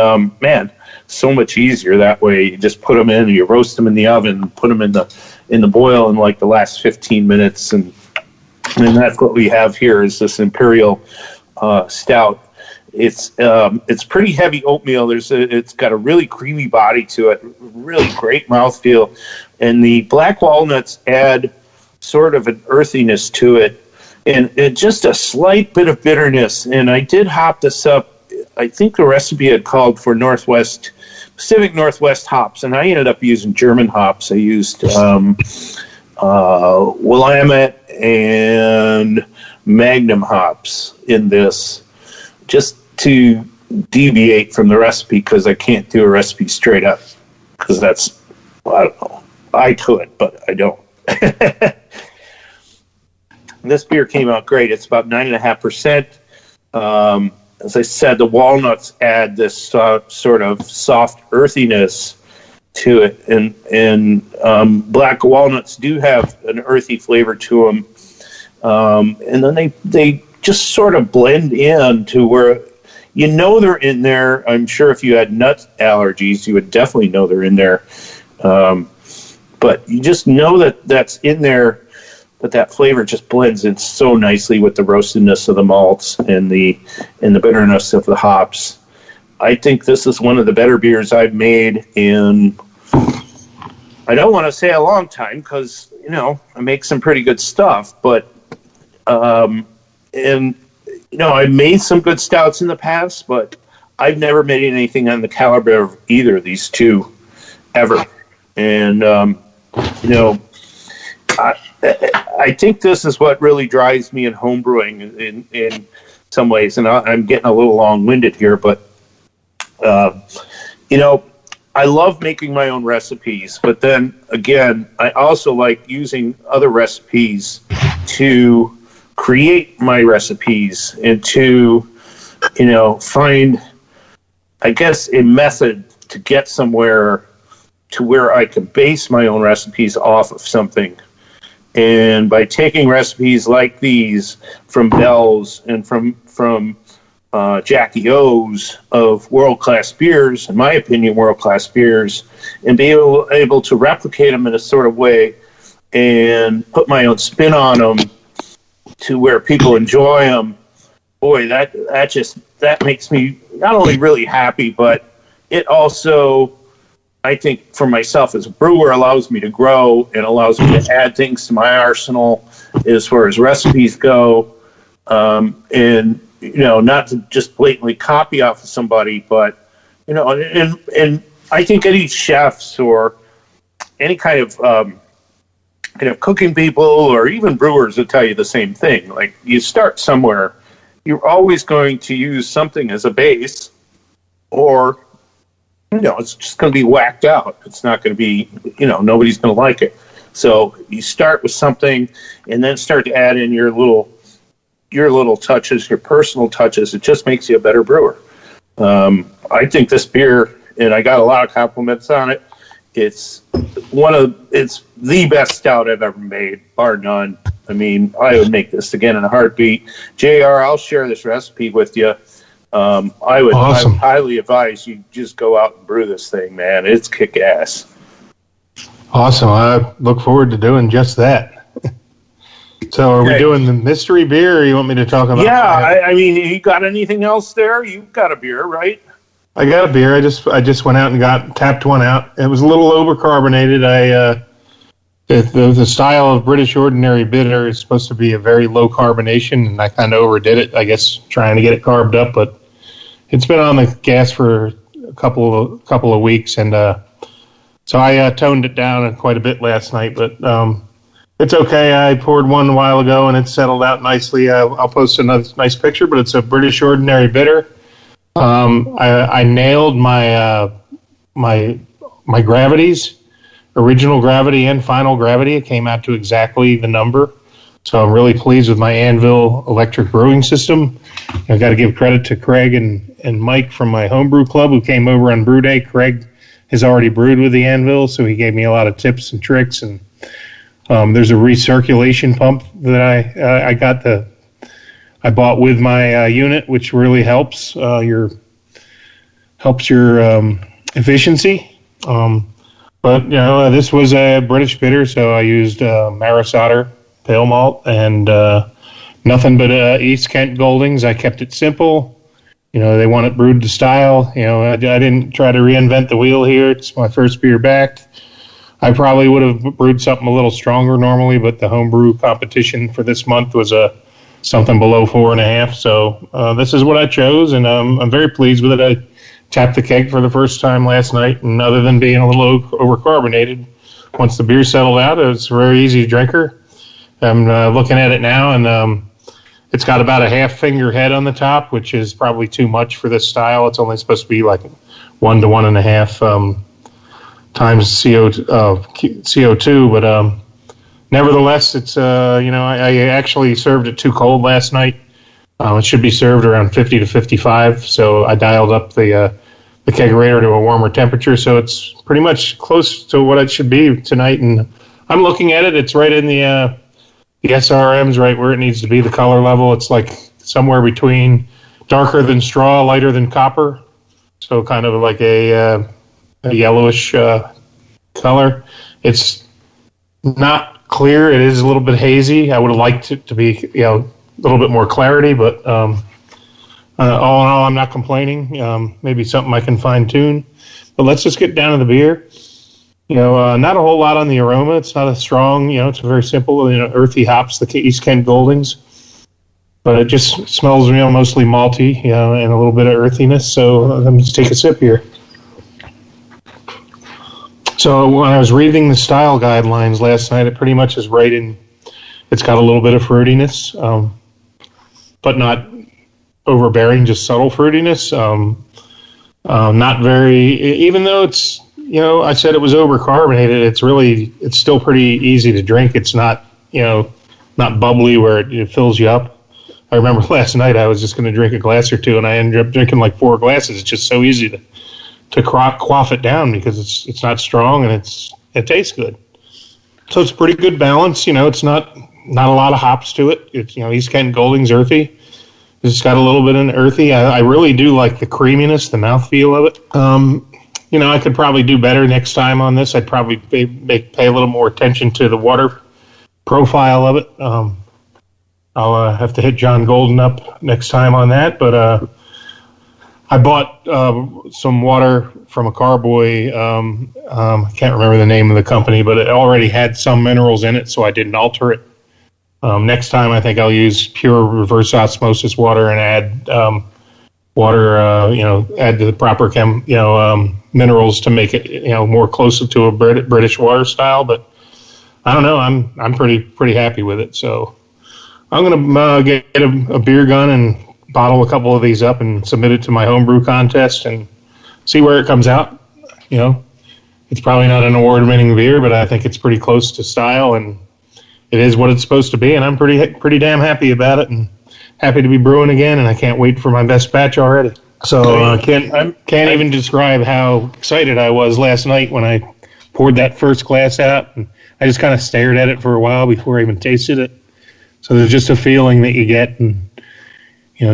man, so much easier that way. You just put them in, you roast them in the oven, put them in the boil in like the last 15 minutes, and that's what we have here is this Imperial Stout. It's pretty heavy oatmeal. It's got a really creamy body to it, really great mouthfeel, and the black walnuts add sort of an earthiness to it, and just a slight bit of bitterness. And I did hop this up. I think the recipe had called for Pacific Northwest hops, and I ended up using German hops. I used Willamette and Magnum hops in this, just to deviate from the recipe, because I can't do a recipe straight up, because that's, I don't know. I could, but I don't. This beer came out great. It's about 9.5%. As I said, the walnuts add this sort of soft earthiness to it, and black walnuts do have an earthy flavor to them. And then they just sort of blend in to where you know they're in there. I'm sure if you had nut allergies, you would definitely know they're in there. But you just know that that's in there. But that flavor just blends in so nicely with the roastedness of the malts and the bitterness of the hops. I think this is one of the better beers I've made in, I don't want to say a long time, because, you know, I make some pretty good stuff, but, and, you know, I've made some good stouts in the past, but I've never made anything on the caliber of either of these two ever. And, you know, I think this is what really drives me in homebrewing in some ways, and I'm getting a little long-winded here, but, you know, I love making my own recipes, but then, again, I also like using other recipes to create my recipes and to, you know, find, I guess, a method to get somewhere to where I can base my own recipes off of something. And by taking recipes like these from Bell's and from Jackie O's of world-class beers, in my opinion, world-class beers, and be able to replicate them in a sort of way and put my own spin on them to where people enjoy them, boy, that makes me not only really happy, but it also, I think, for myself as a brewer, allows me to grow and allows me to add things to my arsenal as far as recipes go. And, you know, not to just blatantly copy off of somebody, but, you know, and I think any chefs or any kind of cooking people or even brewers will tell you the same thing. Like, you start somewhere, you're always going to use something as a base, or, you know, it's just going to be whacked out. It's not going to be, you know, nobody's going to like it. So you start with something and then start to add in your little touches, your personal touches. It just makes you a better brewer. I think this beer, and I got a lot of compliments on it, it's the best stout I've ever made, bar none. I mean, I would make this again in a heartbeat. JR, I'll share this recipe with you. I would highly advise you just go out and brew this thing, man. It's kick-ass. Awesome. I look forward to doing just that. So are we doing the mystery beer, or you want me to talk about? Yeah, I mean, you got anything else there? You've got a beer, right? I got a beer. I just went out and tapped one out. It was a little overcarbonated. The style of British Ordinary Bitter is supposed to be a very low carbonation, and I kind of overdid it, I guess, trying to get it carved up. But it's been on the gas for a couple of weeks, and so I toned it down quite a bit last night. But it's okay. I poured one a while ago, and it settled out nicely. I'll post another nice picture, but it's a British Ordinary Bitter. I nailed my my gravities. Original gravity and final gravity. It came out to exactly the number. So I'm really pleased with my Anvil electric brewing system. I've got to give credit to Craig and Mike from my homebrew club who came over on brew day. Craig has already brewed with the Anvil, so he gave me a lot of tips and tricks. And there's a recirculation pump that I bought with my unit, which really helps your efficiency. But, this was a British bitter, so I used Maris Otter pale malt and nothing but East Kent Goldings. I kept it simple. They want it brewed to style. I didn't try to reinvent the wheel here. It's my first beer back. I probably would have brewed something a little stronger normally, but the homebrew competition for this month was something below 4.5. So this is what I chose, and I'm very pleased with it. I tapped the keg for the first time last night, and other than being a little overcarbonated, once the beer settled out, it's a very easy drinker. I'm looking at it now, and it's got about a half finger head on the top, which is probably too much for this style. It's only supposed to be like 1 to 1.5 times CO2, but nevertheless, it's I actually served it too cold last night. It should be served around 50 to 55, so I dialed up the kegerator to a warmer temperature, so it's pretty much close to what it should be tonight. And I'm looking at it; it's right in the SRMs, right where it needs to be. The color level, it's like somewhere between darker than straw, lighter than copper, so kind of like a yellowish color. It's not clear; it is a little bit hazy. I would have liked it to be, a little bit more clarity, but all in all, I'm not complaining. Maybe something I can fine tune, but let's just get down to the beer. Not a whole lot on the aroma. It's not a strong, it's a very simple, earthy hops, the East Kent Goldings, but it just smells, mostly malty, and a little bit of earthiness. So let me just take a sip here. So when I was reading the style guidelines last night, it pretty much is right in. It's got a little bit of fruitiness, but not overbearing, just subtle fruitiness. Not very, even though it's, I said it was overcarbonated, it's still pretty easy to drink. It's not, not bubbly where it fills you up. I remember last night I was just going to drink a glass or two, and I ended up drinking like 4 glasses. It's just so easy to quaff it down because it's not strong and it tastes good. So it's a pretty good balance. It's not a lot of hops to it. It's, East Kent Goldings earthy. It's got a little bit of earthy. I really do like the creaminess, the mouthfeel of it. I could probably do better next time on this. I'd probably pay a little more attention to the water profile of it. I'll have to hit John Golden up next time on that. But I bought some water from a carboy. I can't remember the name of the company, but it already had some minerals in it, so I didn't alter it. Next time, I think I'll use pure reverse osmosis water and add water, add the proper minerals to make it, more closer to a British water style. But I don't know. I'm pretty happy with it. So I'm gonna get a beer gun and bottle a couple of these up and submit it to my homebrew contest and see where it comes out. It's probably not an award-winning beer, but I think it's pretty close to style and it is what it's supposed to be, and I'm pretty damn happy about it, and happy to be brewing again, and I can't wait for my best batch already. So can't even describe how excited I was last night when I poured that first glass out, and I just kind of stared at it for a while before I even tasted it. So there's just a feeling that you get, and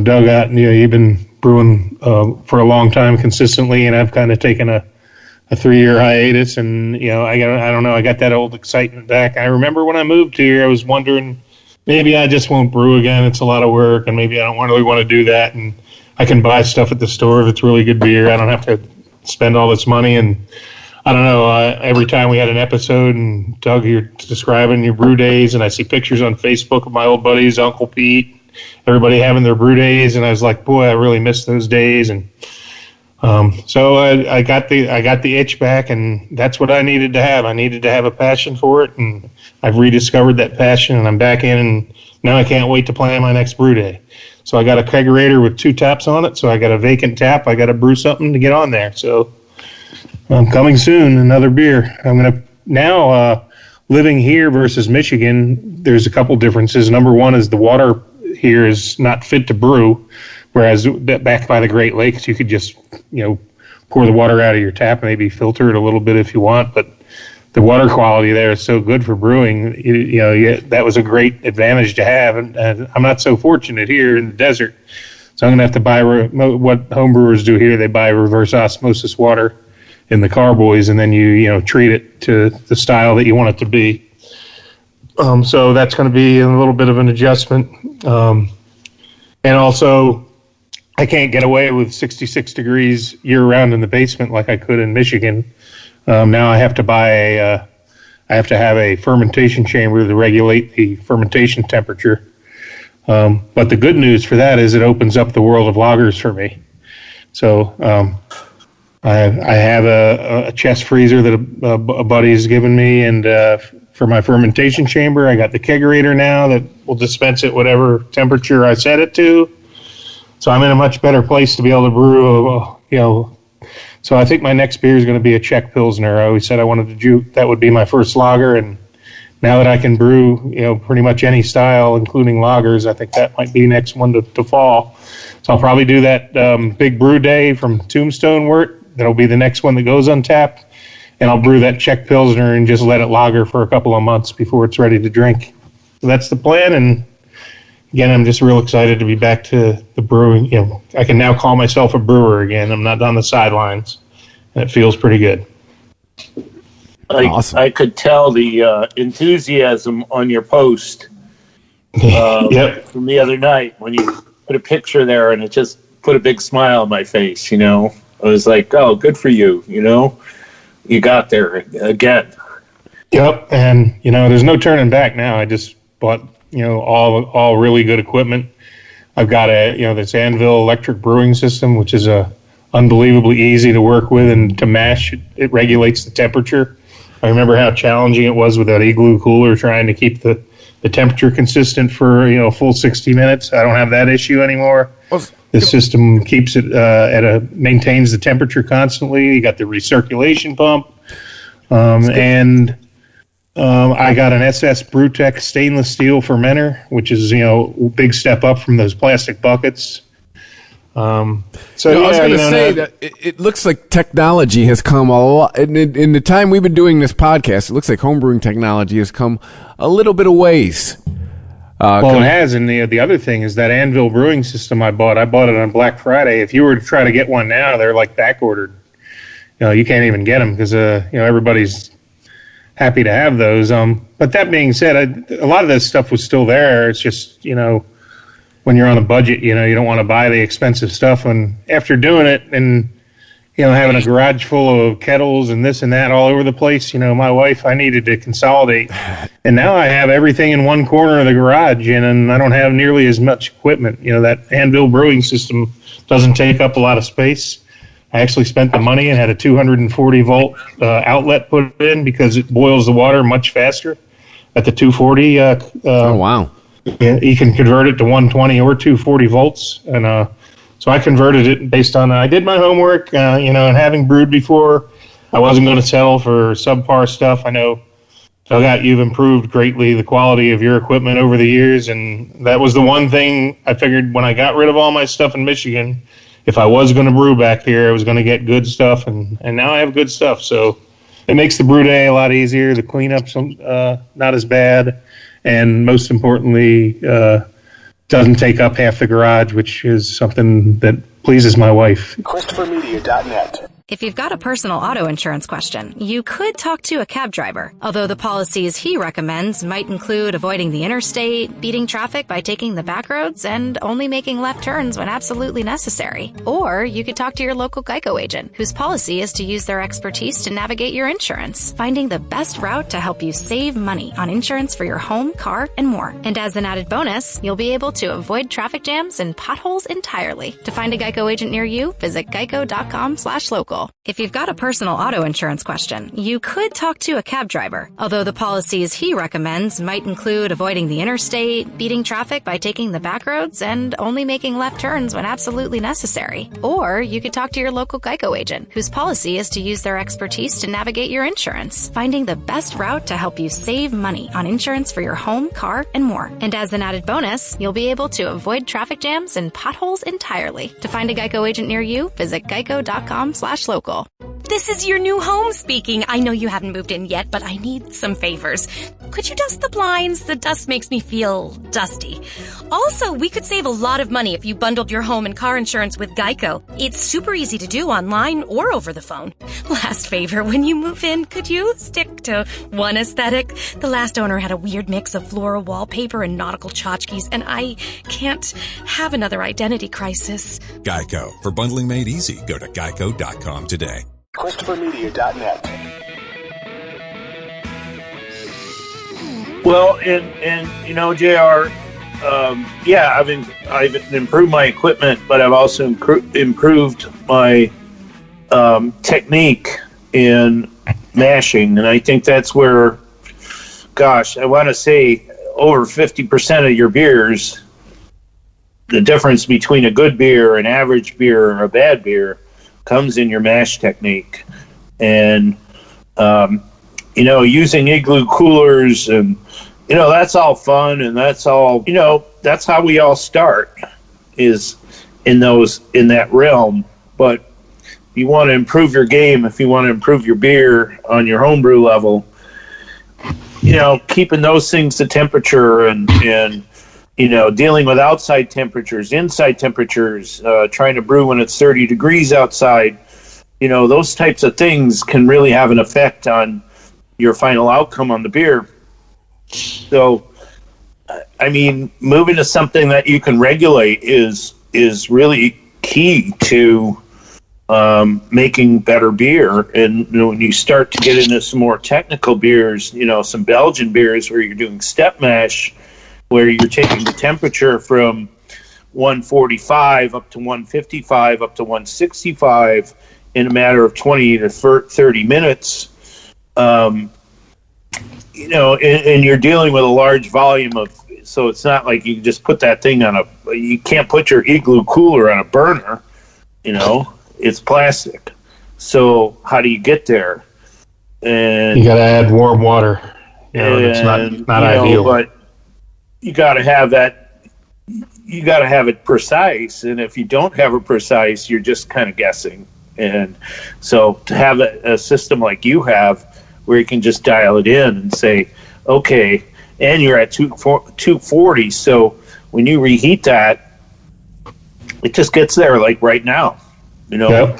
Doug, you've been brewing for a long time consistently, and I've kind of taken a 3-year hiatus, and I don't know, I got that old excitement back. I remember when I moved here, I was wondering maybe I just won't brew again. It's a lot of work, and maybe I don't really want to do that. And I can buy stuff at the store if it's really good beer. I don't have to spend all this money. And I don't know, every time we had an episode and Doug, you're describing your brew days, and I see pictures on Facebook of my old buddies, Uncle Pete, everybody having their brew days, and I was like, boy, I really miss those days. And so I got the itch back, and that's what I needed to have. I needed to have a passion for it, and I've rediscovered that passion, and I'm back in, and now I can't wait to plan my next brew day. So I got a kegerator with 2 taps on it, so I got a vacant tap. I got to brew something to get on there. So coming soon, another beer. I'm going to now, living here versus Michigan, there's a couple differences. Number one is the water here is not fit to brew, whereas back by the Great Lakes, you could just, pour the water out of your tap, maybe filter it a little bit if you want, but the water quality there is so good for brewing. That was a great advantage to have, and I'm not so fortunate here in the desert, so I'm going to have to buy what homebrewers do here. They buy reverse osmosis water in the carboys, and then you treat it to the style that you want it to be. So that's going to be a little bit of an adjustment, and also I can't get away with 66 degrees year round in the basement like I could in Michigan. Now I have to have a fermentation chamber to regulate the fermentation temperature. But the good news for that is it opens up the world of lagers for me. So I have a chest freezer that a buddy's given me, and for my fermentation chamber, I got the kegerator now that will dispense it whatever temperature I set it to. So I'm in a much better place to be able to brew, So I think my next beer is going to be a Czech Pilsner. I always said I wanted to that would be my first lager, and now that I can brew, pretty much any style, including lagers, I think that might be the next one to fall. So I'll probably do that big brew day from Tombstone Wort. That'll be the next one that goes untapped, and I'll brew that Czech Pilsner and just let it lager for a couple of months before it's ready to drink. So that's the plan, and again, I'm just real excited to be back to the brewing. I can now call myself a brewer again. I'm not on the sidelines, and it feels pretty good. Awesome. I could tell the enthusiasm on your post from the other night when you put a picture there, and it just put a big smile on my face. I was like, "Oh, good for you!" You got there again. Yep, and there's no turning back now. I just bought all really good equipment. I've got this Anvil electric brewing system, which is unbelievably easy to work with and to mash. It regulates the temperature. I remember how challenging it was with that igloo cooler trying to keep the temperature consistent for a full 60 minutes. I don't have that issue anymore. This system keeps it maintains the temperature constantly. You got the recirculation pump, and I got an SS Brewtech stainless steel fermenter, which is a big step up from those plastic buckets. I was going to say that it looks like technology has come a lot. In the time we've been doing this podcast, it looks like homebrewing technology has come a little bit of ways. It has, and the other thing is that Anvil brewing system I bought it on Black Friday. If you were to try to get one now, they're like back ordered. You can't even get them because everybody's happy to have those. But that being said, a lot of this stuff was still there. It's just when you're on a budget, you don't want to buy the expensive stuff. And after doing it and having a garage full of kettles and this and that all over the place, my wife, I needed to consolidate. And now I have everything in one corner of the garage, and I don't have nearly as much equipment. That Anvil brewing system doesn't take up a lot of space. I actually spent the money and had a 240 volt outlet put in because it boils the water much faster at the 240. Oh, wow. You can convert it to 120 or 240 volts. And so I converted it based on, I did my homework, and having brewed before, I wasn't going to settle for subpar stuff. I know, Doug, you've improved greatly the quality of your equipment over the years, and that was the one thing I figured when I got rid of all my stuff in Michigan, if I was going to brew back here, I was going to get good stuff, and now I have good stuff. So it makes the brew day a lot easier. The cleanup's not as bad, and most importantly, doesn't take up half the garage, which is something that pleases my wife. ChristopherMedia.net. If you've got a personal auto insurance question, you could talk to a cab driver, although the policies he recommends might include avoiding the interstate, beating traffic by taking the back roads, and only making left turns when absolutely necessary. Or you could talk to your local Geico agent, whose policy is to use their expertise to navigate your insurance, finding the best route to help you save money on insurance for your home, car, and more. And as an added bonus, you'll be able to avoid traffic jams and potholes entirely. To find a Geico agent near you, visit geico.com/local. If you've got a personal auto insurance question, you could talk to a cab driver, although the policies he recommends might include avoiding the interstate, beating traffic by taking the back roads, and only making left turns when absolutely necessary. Or you could talk to your local Geico agent, whose policy is to use their expertise to navigate your insurance, finding the best route to help you save money on insurance for your home, car, and more. And as an added bonus, you'll be able to avoid traffic jams and potholes entirely. To find a Geico agent near you, visit geico.com/local. This is your new home speaking. I know you haven't moved in yet, but I need some favors. Could you dust the blinds? The dust makes me feel dusty. Also, we could save a lot of money if you bundled your home and car insurance with Geico. It's super easy to do online or over the phone. Last favor, when you move in, could you stick to one aesthetic? The last owner had a weird mix of floral wallpaper and nautical tchotchkes, and I can't have another identity crisis. Geico. For bundling made easy, go to geico.com today. ChristopherMedia.net. Well, and you know, JR, yeah, I've improved my equipment, but I've also improved my technique in mashing, and I think that's where, gosh, I want to say over 50% of your beers, the difference between a good beer, an average beer, or a bad beer comes in your mash technique. And you know, using igloo coolers, and you know, that's all fun, and that's all, you know, that's how we all start, is in that realm. But if you want to improve your game, if you want to improve your beer on your homebrew level, you know, keeping those things to temperature, and you know, dealing with outside temperatures, inside temperatures, trying to brew when it's 30 degrees outside, you know, those types of things can really have an effect on your final outcome on the beer. So, I mean, moving to something that you can regulate is really key to making better beer. And you know, when you start to get into some more technical beers, you know, some Belgian beers where you're doing step mash, where you're taking the temperature from 145 up to 155 up to 165 in a matter of 20 to 30 minutes, you know, and you're dealing with a large volume of, so it's not like you can just put that thing on you can't put your igloo cooler on a burner, you know, it's plastic. So how do you get there? And you got to add warm water. You know, it's not ideal. But you got to have that. You got to have it precise, and if you don't have it precise, you're just kind of guessing. And so to have a system like you have, where you can just dial it in and say, okay, and you're at 240, so when you reheat that, it just gets there like right now. You know, yep.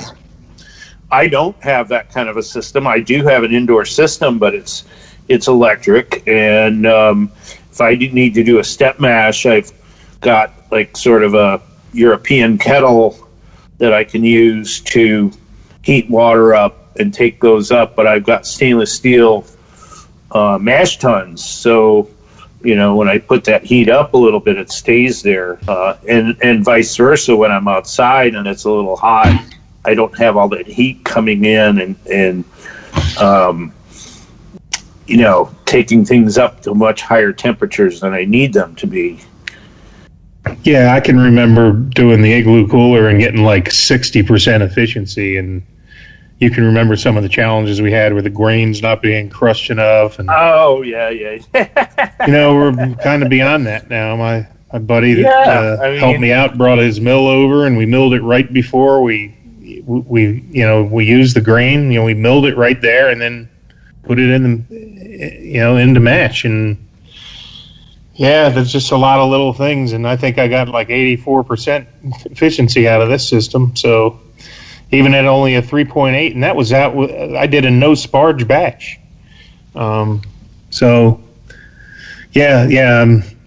I don't have that kind of a system. I do have an indoor system, but it's electric, and if I need to do a step mash, I've got like sort of a European kettle that I can use to heat water up and take those up, but I've got stainless steel mash tuns, so you know, when I put that heat up a little bit, it stays there, and vice versa. When I'm outside and it's a little hot, I don't have all that heat coming in and you know, taking things up to much higher temperatures than I need them to be. Yeah, I can remember doing the igloo cooler and getting like 60% efficiency, and you can remember some of the challenges we had with the grains not being crushed enough. And oh yeah. You know, we're kind of beyond that now. My buddy that helped me out brought his mill over, and we milled it right before we used the grain. You know, we milled it right there, and then put it into mash. And yeah, there's just a lot of little things, and I think I got like 84% efficiency out of this system. So, even at only a 3.8, and that was out. I did a no sparge batch. So, yeah,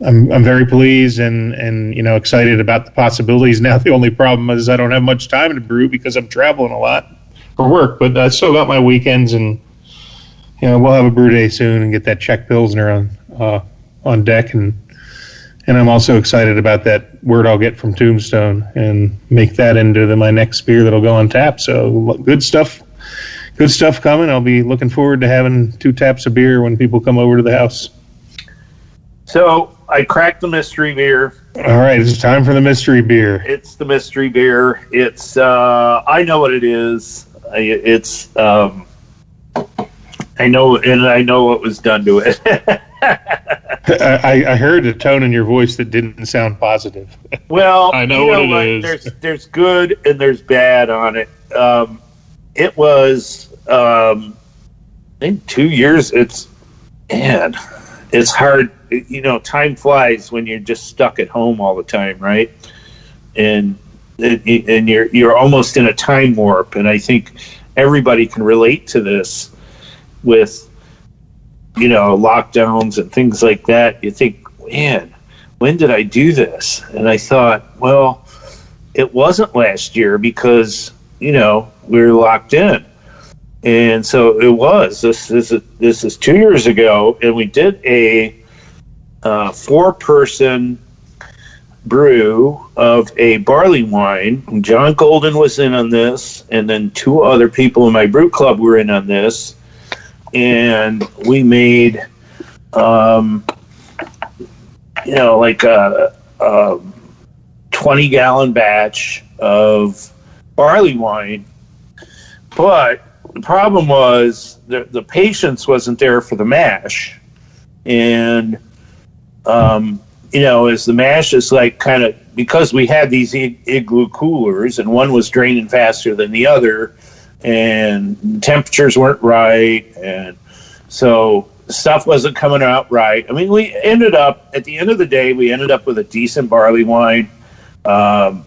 I'm very pleased and excited about the possibilities. Now the only problem is I don't have much time to brew because I'm traveling a lot for work. But I still got my weekends, and we'll have a brew day soon and get that Czech Pilsner on deck, and I'm also excited about that word I'll get from Tombstone and make that into my next beer that'll go on tap. So good stuff coming. I'll be looking forward to having 2 taps of beer when people come over to the house. So I cracked the mystery beer. All right, it's time for the mystery beer. It's the mystery beer. It's I know what it is. I know what was done to it. I heard a tone in your voice that didn't sound positive. Well, I know what it is. There's good and there's bad on it. It was, I think 2 years. It's hard. Time flies when you're just stuck at home all the time, right? And you're almost in a time warp. And I think everybody can relate to this with, lockdowns and things like that. You think, man, when did I do this? And I thought, well, it wasn't last year because, we were locked in. And so it was. This is 2 years ago, and we did a 4-person brew of a barley wine. John Golden was in on this, and then 2 other people in my brew club were in on this. And we made, like a 20-gallon batch of barley wine. But the problem was the patience wasn't there for the mash. And, as the mash is like kind of, because we had these igloo coolers and one was draining faster than the other, and temperatures weren't right, and so stuff wasn't coming out right. I mean, we ended up, at the end of the day, with a decent barley wine. A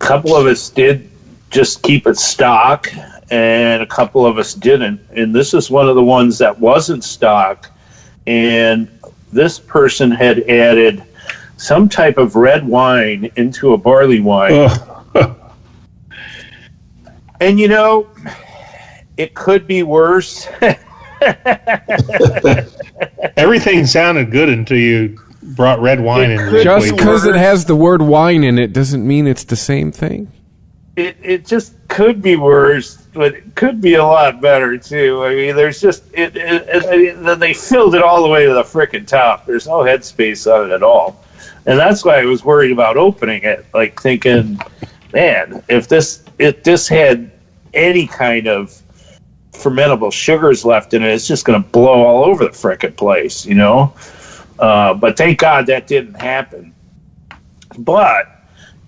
couple of us did just keep it stock, and a couple of us didn't. And this is one of the ones that wasn't stock, and this person had added some type of red wine into a barley wine. And it could be worse. Everything sounded good until you brought red wine in. Just because it has the word wine in it doesn't mean it's the same thing. It just could be worse, but it could be a lot better too. I mean, there's just they filled it all the way to the frickin' top. There's no headspace on it at all, and that's why I was worried about opening it. Like thinking, man, if this had any kind of fermentable sugars left in it, it's just going to blow all over the frickin' place, But thank God that didn't happen. But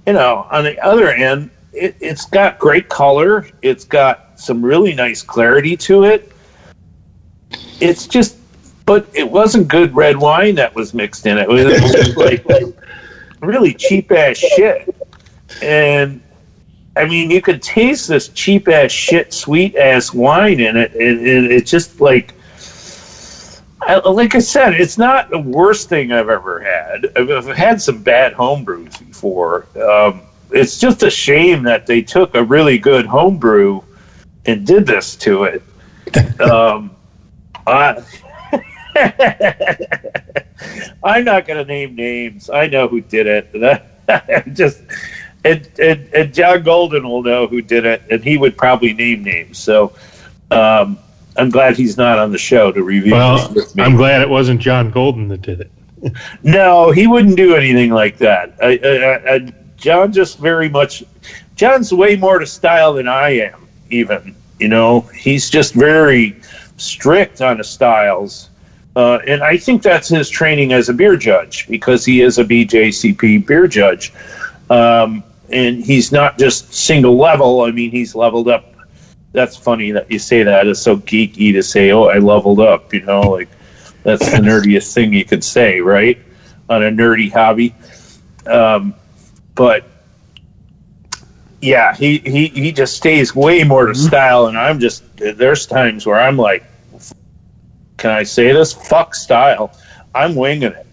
on the other end, it's got great color. It's got some really nice clarity to it. It's just, but it wasn't good red wine that was mixed in it. It was like really cheap ass shit. And I mean, you could taste this cheap ass shit, sweet ass wine in it. And it's just like I said, it's not the worst thing I've ever had. I've had some bad homebrews before. It's just a shame that they took a really good homebrew and did this to it. I'm not going to name names. I know who did it. And John Golden will know who did it, and he would probably name names. So I'm glad he's not on the show to review this with me. I'm glad it wasn't John Golden that did it. No, he wouldn't do anything like that. John just John's way more to style than I am, even. He's just very strict on his styles. And I think that's his training as a beer judge, because he is a BJCP beer judge. And he's not just single level. I mean, he's leveled up. That's funny that you say that. It's so geeky to say, oh, I leveled up, like that's the nerdiest thing you could say, right? On a nerdy hobby. But Yeah, he just stays way more to style, and there's times where I'm like, can I say this? Fuck style. I'm winging it,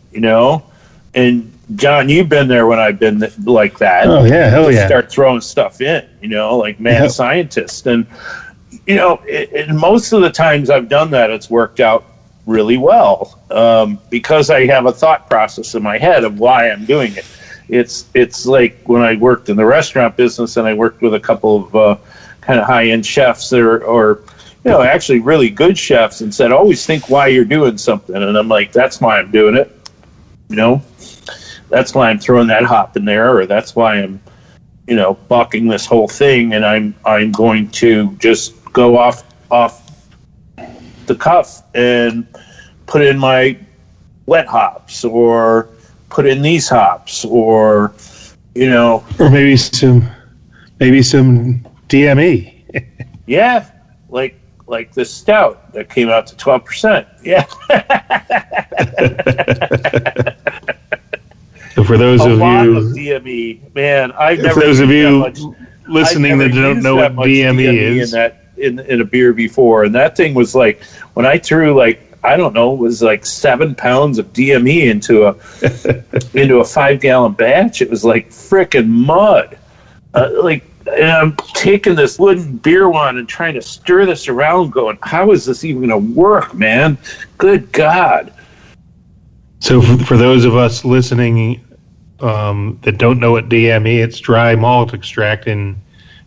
And John, you've been there when I've been like that. Oh yeah, hell yeah. Start throwing stuff in, like mad scientist, and and most of the times I've done that, it's worked out really well because I have a thought process in my head of why I'm doing it. It's like when I worked in the restaurant business and I worked with a couple of kind of high-end chefs or actually really good chefs, and said, always think why you're doing something. And I'm like, that's why I'm doing it. That's why I'm throwing that hop in there, or that's why I'm, bucking this whole thing, and I'm going to just go off the cuff and put in my wet hops, or put in these hops, or or maybe some DME. Yeah, like the stout that came out to 12%. Yeah. So for those of you, of DME, man, I've never. For those of you listening that don't know what DME is, in a beer before, and that thing was like when I threw it was like 7 pounds of DME into a 5-gallon batch. It was like frickin' mud. And I'm taking this wooden beer wand and trying to stir this around, going, how is this even going to work, man? Good God. So for those of us listening that don't know what DME, it's dry malt extract, and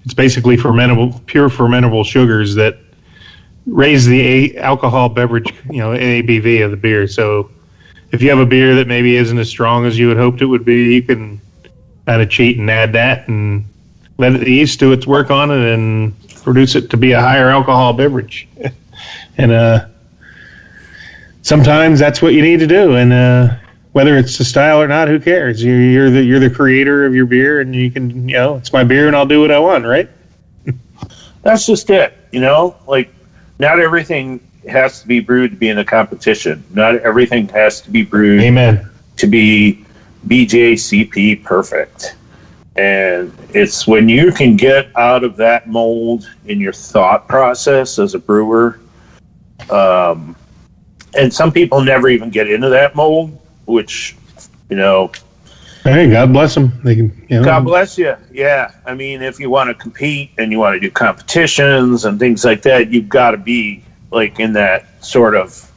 it's basically pure fermentable sugars that raise the alcohol beverage, ABV of the beer. So if you have a beer that maybe isn't as strong as you had hoped it would be, you can kind of cheat and add that and let the yeast do its work on it and produce it to be a higher alcohol beverage. And sometimes that's what you need to do. And whether it's the style or not, who cares? You're the creator of your beer, and you can, it's my beer and I'll do what I want, right? That's just it. Not everything has to be brewed to be in a competition. Not everything has to be brewed to be BJCP perfect. And it's when you can get out of that mold in your thought process as a brewer. And some people never even get into that mold, which, Hey, God bless them. They can, God bless you. Yeah. I mean, if you want to compete and you want to do competitions and things like that, you've got to be in that sort of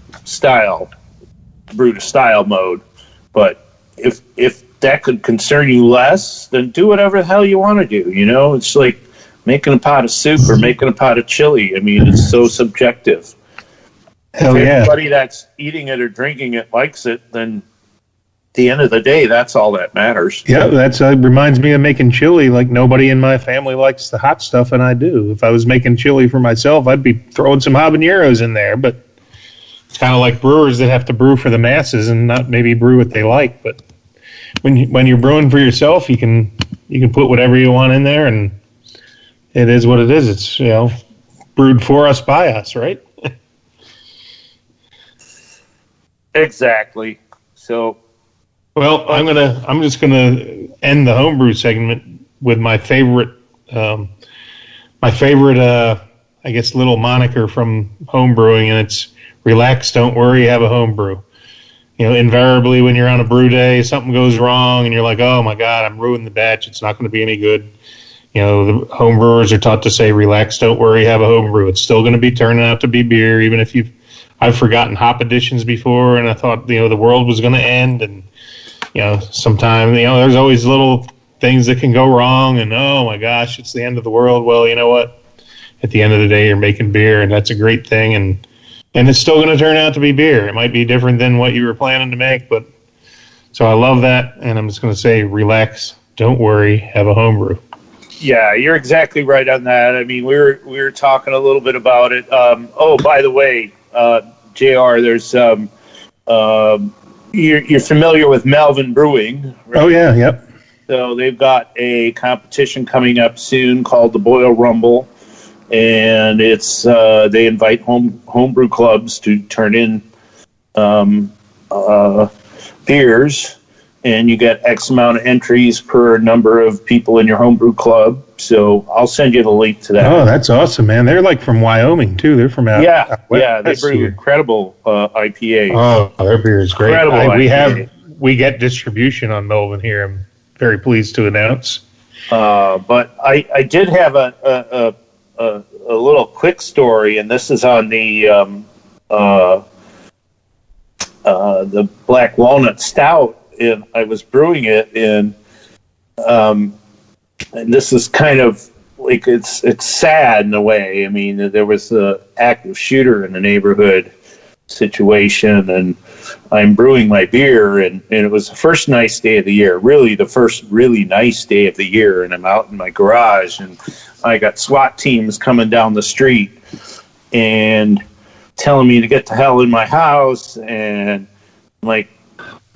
brew to style mode. But if that could concern you less, then do whatever the hell you want to do. It's like making a pot of soup or making a pot of chili. I mean, it's so subjective. Hell if yeah. Everybody that's eating it or drinking it likes it, then at the end of the day, that's all that matters. Yeah, that reminds me of making chili. Like, nobody in my family likes the hot stuff, and I do. If I was making chili for myself, I'd be throwing some habaneros in there. But it's kind of like brewers that have to brew for the masses and not maybe brew what they like. But when you're brewing for yourself, you can put whatever you want in there, and it is what it is. It's brewed for us by us, right? Exactly. So, well, I'm just gonna end the homebrew segment with my favorite, I guess, little moniker from homebrewing, and it's relax, don't worry, have a homebrew. Invariably when you're on a brew day, something goes wrong, and you're like, oh my God, I'm ruining the batch. It's not going to be any good. The homebrewers are taught to say, relax, don't worry, have a homebrew. It's still going to be turning out to be beer, even if I've forgotten hop additions before, and I thought, the world was going to end, and, sometimes, there's always little things that can go wrong, and oh my gosh, it's the end of the world. Well, you know what? At the end of the day, you're making beer, and that's a great thing, and it's still going to turn out to be beer. It might be different than what you were planning to make, but so I love that, and I'm just going to say, relax, don't worry, have a homebrew. Yeah, you're exactly right on that. I mean, we were talking a little bit about it. By the way, JR, there's you're familiar with Melvin Brewing, right? Oh yeah, yep. So they've got a competition coming up soon called the Boyle Rumble, and it's they invite homebrew clubs to turn in beers, and you get X amount of entries per number of people in your homebrew club. So I'll send you the link to that. Oh, that's awesome, man. They're like from Wyoming, too. They're from out they brew incredible IPAs. Oh, their beer is great. Incredible We get distribution on Melvin here. I'm very pleased to announce. But I did have a little quick story, and this is on the Black Walnut Stout. And I was brewing it, and this is kind of like it's sad in a way. I mean, there was an active shooter in the neighborhood situation, and I'm brewing my beer, and it was the first nice day of the year, really the first really nice day of the year, and I'm out in my garage, and I got SWAT teams coming down the street and telling me to get the hell in my house, and I'm like,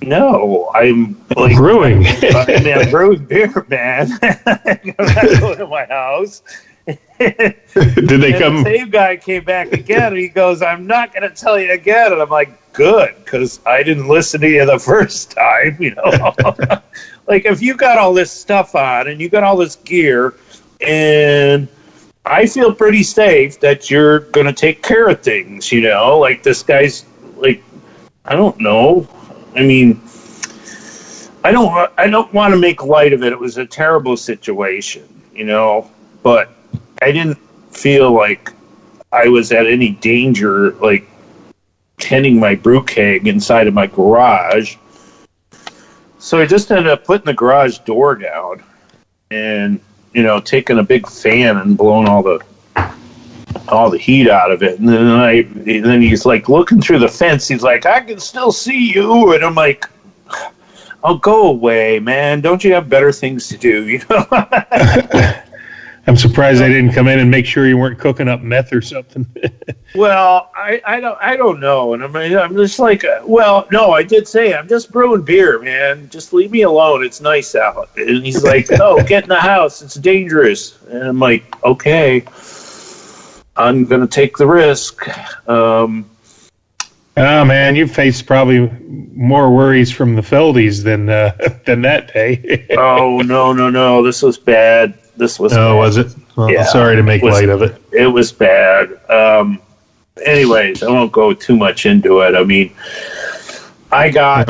no, I'm like brewing. I'm brewing beer, man. I'm not going to my house. Did they come? The same guy came back again, and he goes, I'm not going to tell you again. And I'm like, good, because I didn't listen to you the first time, you know. Like, if you got all this stuff on, and you got all this gear, and I feel pretty safe that you're going to take care of things, you know. Like, this guy's, like, I don't know. I mean, I don't want to make light of it. It was a terrible situation, you know, but I didn't feel like I was at any danger, like tending my brew keg inside of my garage. So I just ended up putting the garage door down and, you know, taking a big fan and blowing all the heat out of it. And then he's like looking through the fence. He's like, I can still see you. And I'm like, oh, go away, man. Don't you have better things to do? You know? I'm surprised they didn't come in and make sure you weren't cooking up meth or something. Well, I don't know. And I'm just like, well, no, I did say I'm just brewing beer, man. Just leave me alone. It's nice out. And he's like, no, get in the house. It's dangerous. And I'm like, okay, I'm going to take the risk. Oh, man, you faced probably more worries from the Feldies than that day. Oh, no. This was bad. This was bad. Was it? Well, yeah, sorry to make light of it. It was bad. Anyways, I won't go too much into it. I mean, I got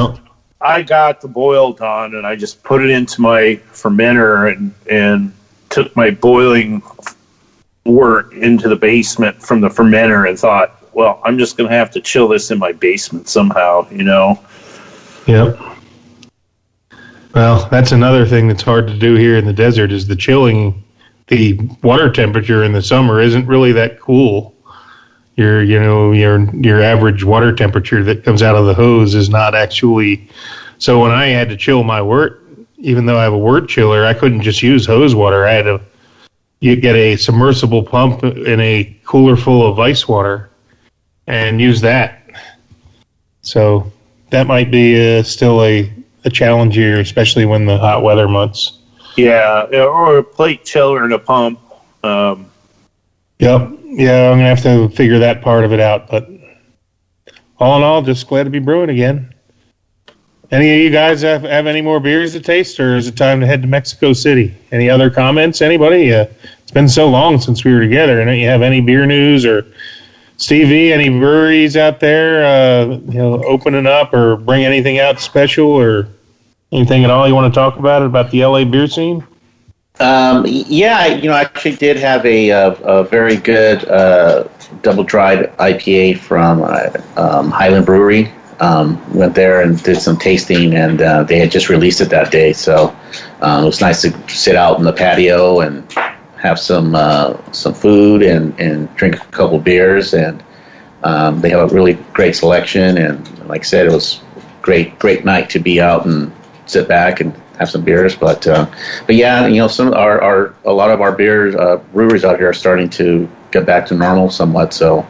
the boil done, and I just put it into my fermenter and took my boiling wort into the basement from the fermenter and thought, well, I'm just going to have to chill this in my basement somehow, you know? Yep. Well, that's another thing that's hard to do here in the desert is the chilling. The water temperature in the summer isn't really that cool. Your average water temperature that comes out of the hose is not actually. So when I had to chill my wort, even though I have a wort chiller, I couldn't just use hose water. I had to get a submersible pump in a cooler full of ice water and use that. So that might be still a challenge here, especially when the hot weather months. Yeah, or a plate chiller and a pump. Yep. Yeah, I'm going to have to figure that part of it out. But all in all, just glad to be brewing again. Any of you guys have any more beers to taste, or is it time to head to Mexico City? Any other comments? Anybody? It's been so long since we were together. And you have any beer news, or Stevie, any breweries out there, opening up or bring anything out special, or anything at all you want to talk about the LA beer scene? Yeah, I actually did have a very good double dried IPA from Highland Brewery. Went there and did some tasting, and they had just released it that day. So it was nice to sit out in the patio and have some food and drink a couple beers. And they have a really great selection. And like I said, it was great night to be out and sit back and have some beers. But yeah, a lot of our beers breweries out here are starting to get back to normal somewhat. So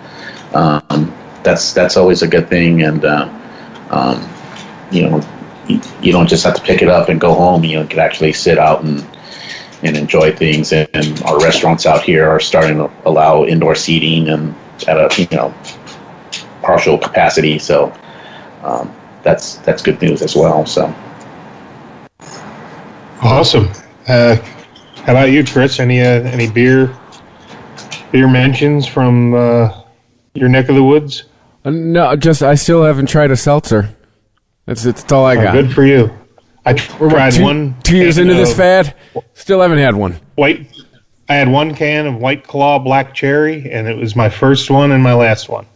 that's always a good thing. And you don't just have to pick it up and go home. You can actually sit out and enjoy things. And our restaurants out here are starting to allow indoor seating and at a partial capacity. So that's good news as well. So Awesome. How about you, Chris? Any beer mentions from your neck of the woods? No, I still haven't tried a seltzer. That's all I got. Good for you. I tried 2 years into this fad. Still haven't had one. I had one can of White Claw Black Cherry, and it was my first one and my last one.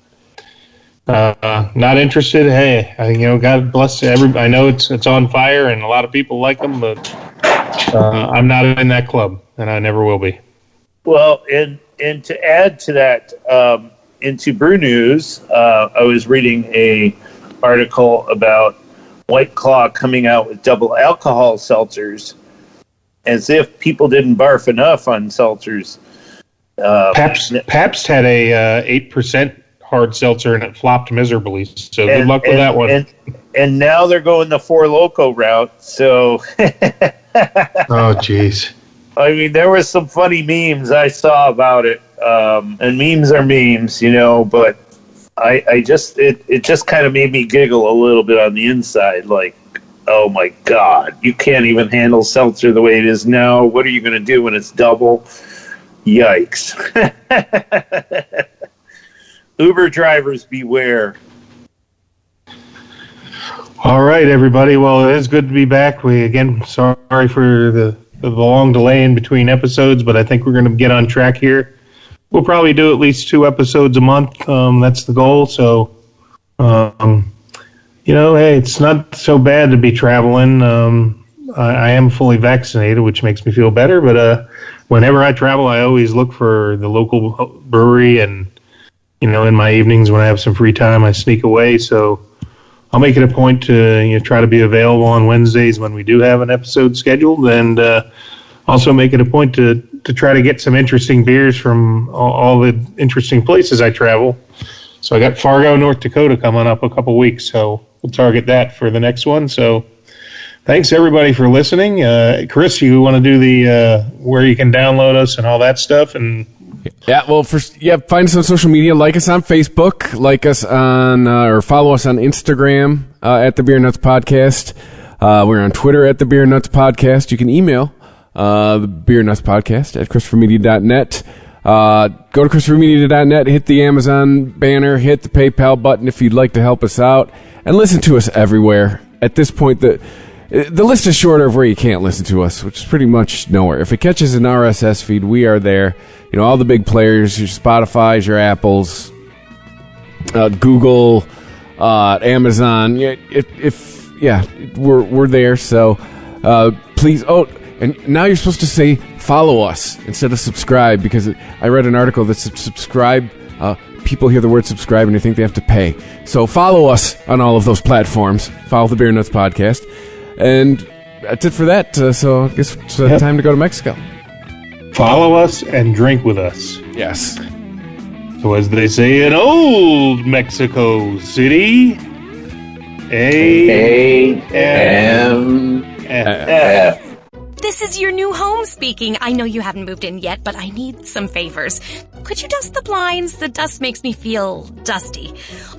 Not interested. Hey, God bless everybody. I know it's on fire, and a lot of people like them, but I'm not in that club, and I never will be. Well, and to add to that, into Brew News, I was reading a article about White Claw coming out with double alcohol seltzers, as if people didn't barf enough on seltzers. Pabst had a 8% hard seltzer, and it flopped miserably. So good luck with that one. And now they're going the Four Loko route. So, oh jeez. I mean, there was some funny memes I saw about it, and memes are memes, But it just kind of made me giggle a little bit on the inside, like, oh my God, you can't even handle seltzer the way it is now. What are you going to do when it's double? Yikes. Uber drivers beware. All right, everybody. Well, it is good to be back. Sorry for the long delay in between episodes, but I think we're going to get on track here. We'll probably do at least 2 episodes a month. That's the goal. So, hey, it's not so bad to be traveling. I am fully vaccinated, which makes me feel better. But whenever I travel, I always look for the local brewery, and in my evenings when I have some free time, I sneak away. So I'll make it a point to try to be available on Wednesdays when we do have an episode scheduled, and also make it a point to try to get some interesting beers from all the interesting places I travel. So I got Fargo, North Dakota coming up a couple weeks, so we'll target that for the next one. So thanks everybody for listening. Chris, you want to do the where you can download us and all that stuff? And yeah, well, find us on social media. Like us on Facebook. Like us on or follow us on Instagram at the Beer Nuts Podcast. We're on Twitter at the Beer Nuts Podcast. You can email the Beer Nuts Podcast at ChristopherMedia.net. Go to ChristopherMedia.net, hit the Amazon banner, hit the PayPal button if you'd like to help us out, and listen to us everywhere. At this point, the list is shorter of where you can't listen to us, which is pretty much nowhere. If it catches an RSS feed, we are there. All the big players, your Spotify's, your Apples, Google, Amazon. We're there. So please. Oh, and now you're supposed to say follow us instead of subscribe, because I read an article that subscribe. People hear the word subscribe and they think they have to pay. So follow us on all of those platforms. Follow the Beer Nuts Podcast. And that's it for that. So I guess it's time to go to Mexico. Follow us and drink with us. Yes. So as they say in old Mexico City, A-M-F. This is your new home speaking. I know you haven't moved in yet, but I need some favors. Could you dust the blinds? The dust makes me feel dusty.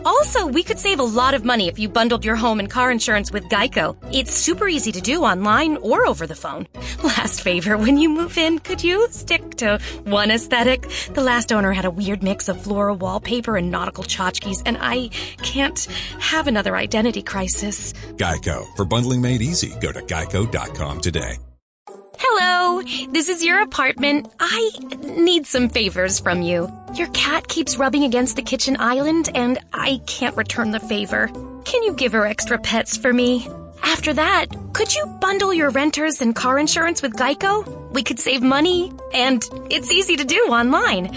Also, we could save a lot of money if you bundled your home and car insurance with Geico. It's super easy to do online or over the phone. Last favor, when you move in, could you stick to one aesthetic? The last owner had a weird mix of floral wallpaper and nautical tchotchkes, and I can't have another identity crisis. Geico. For bundling made easy, go to geico.com today. Hello, this is your apartment. I need some favors from you. Your cat keeps rubbing against the kitchen island, and I can't return the favor. Can you give her extra pets for me? After that, could you bundle your renters and car insurance with Geico? We could save money, and it's easy to do online.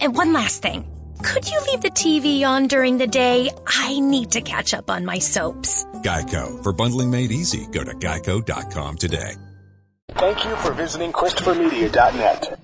And one last thing. Could you leave the TV on during the day? I need to catch up on my soaps. Geico. For bundling made easy, go to geico.com today. Thank you for visiting ChristopherMedia.net.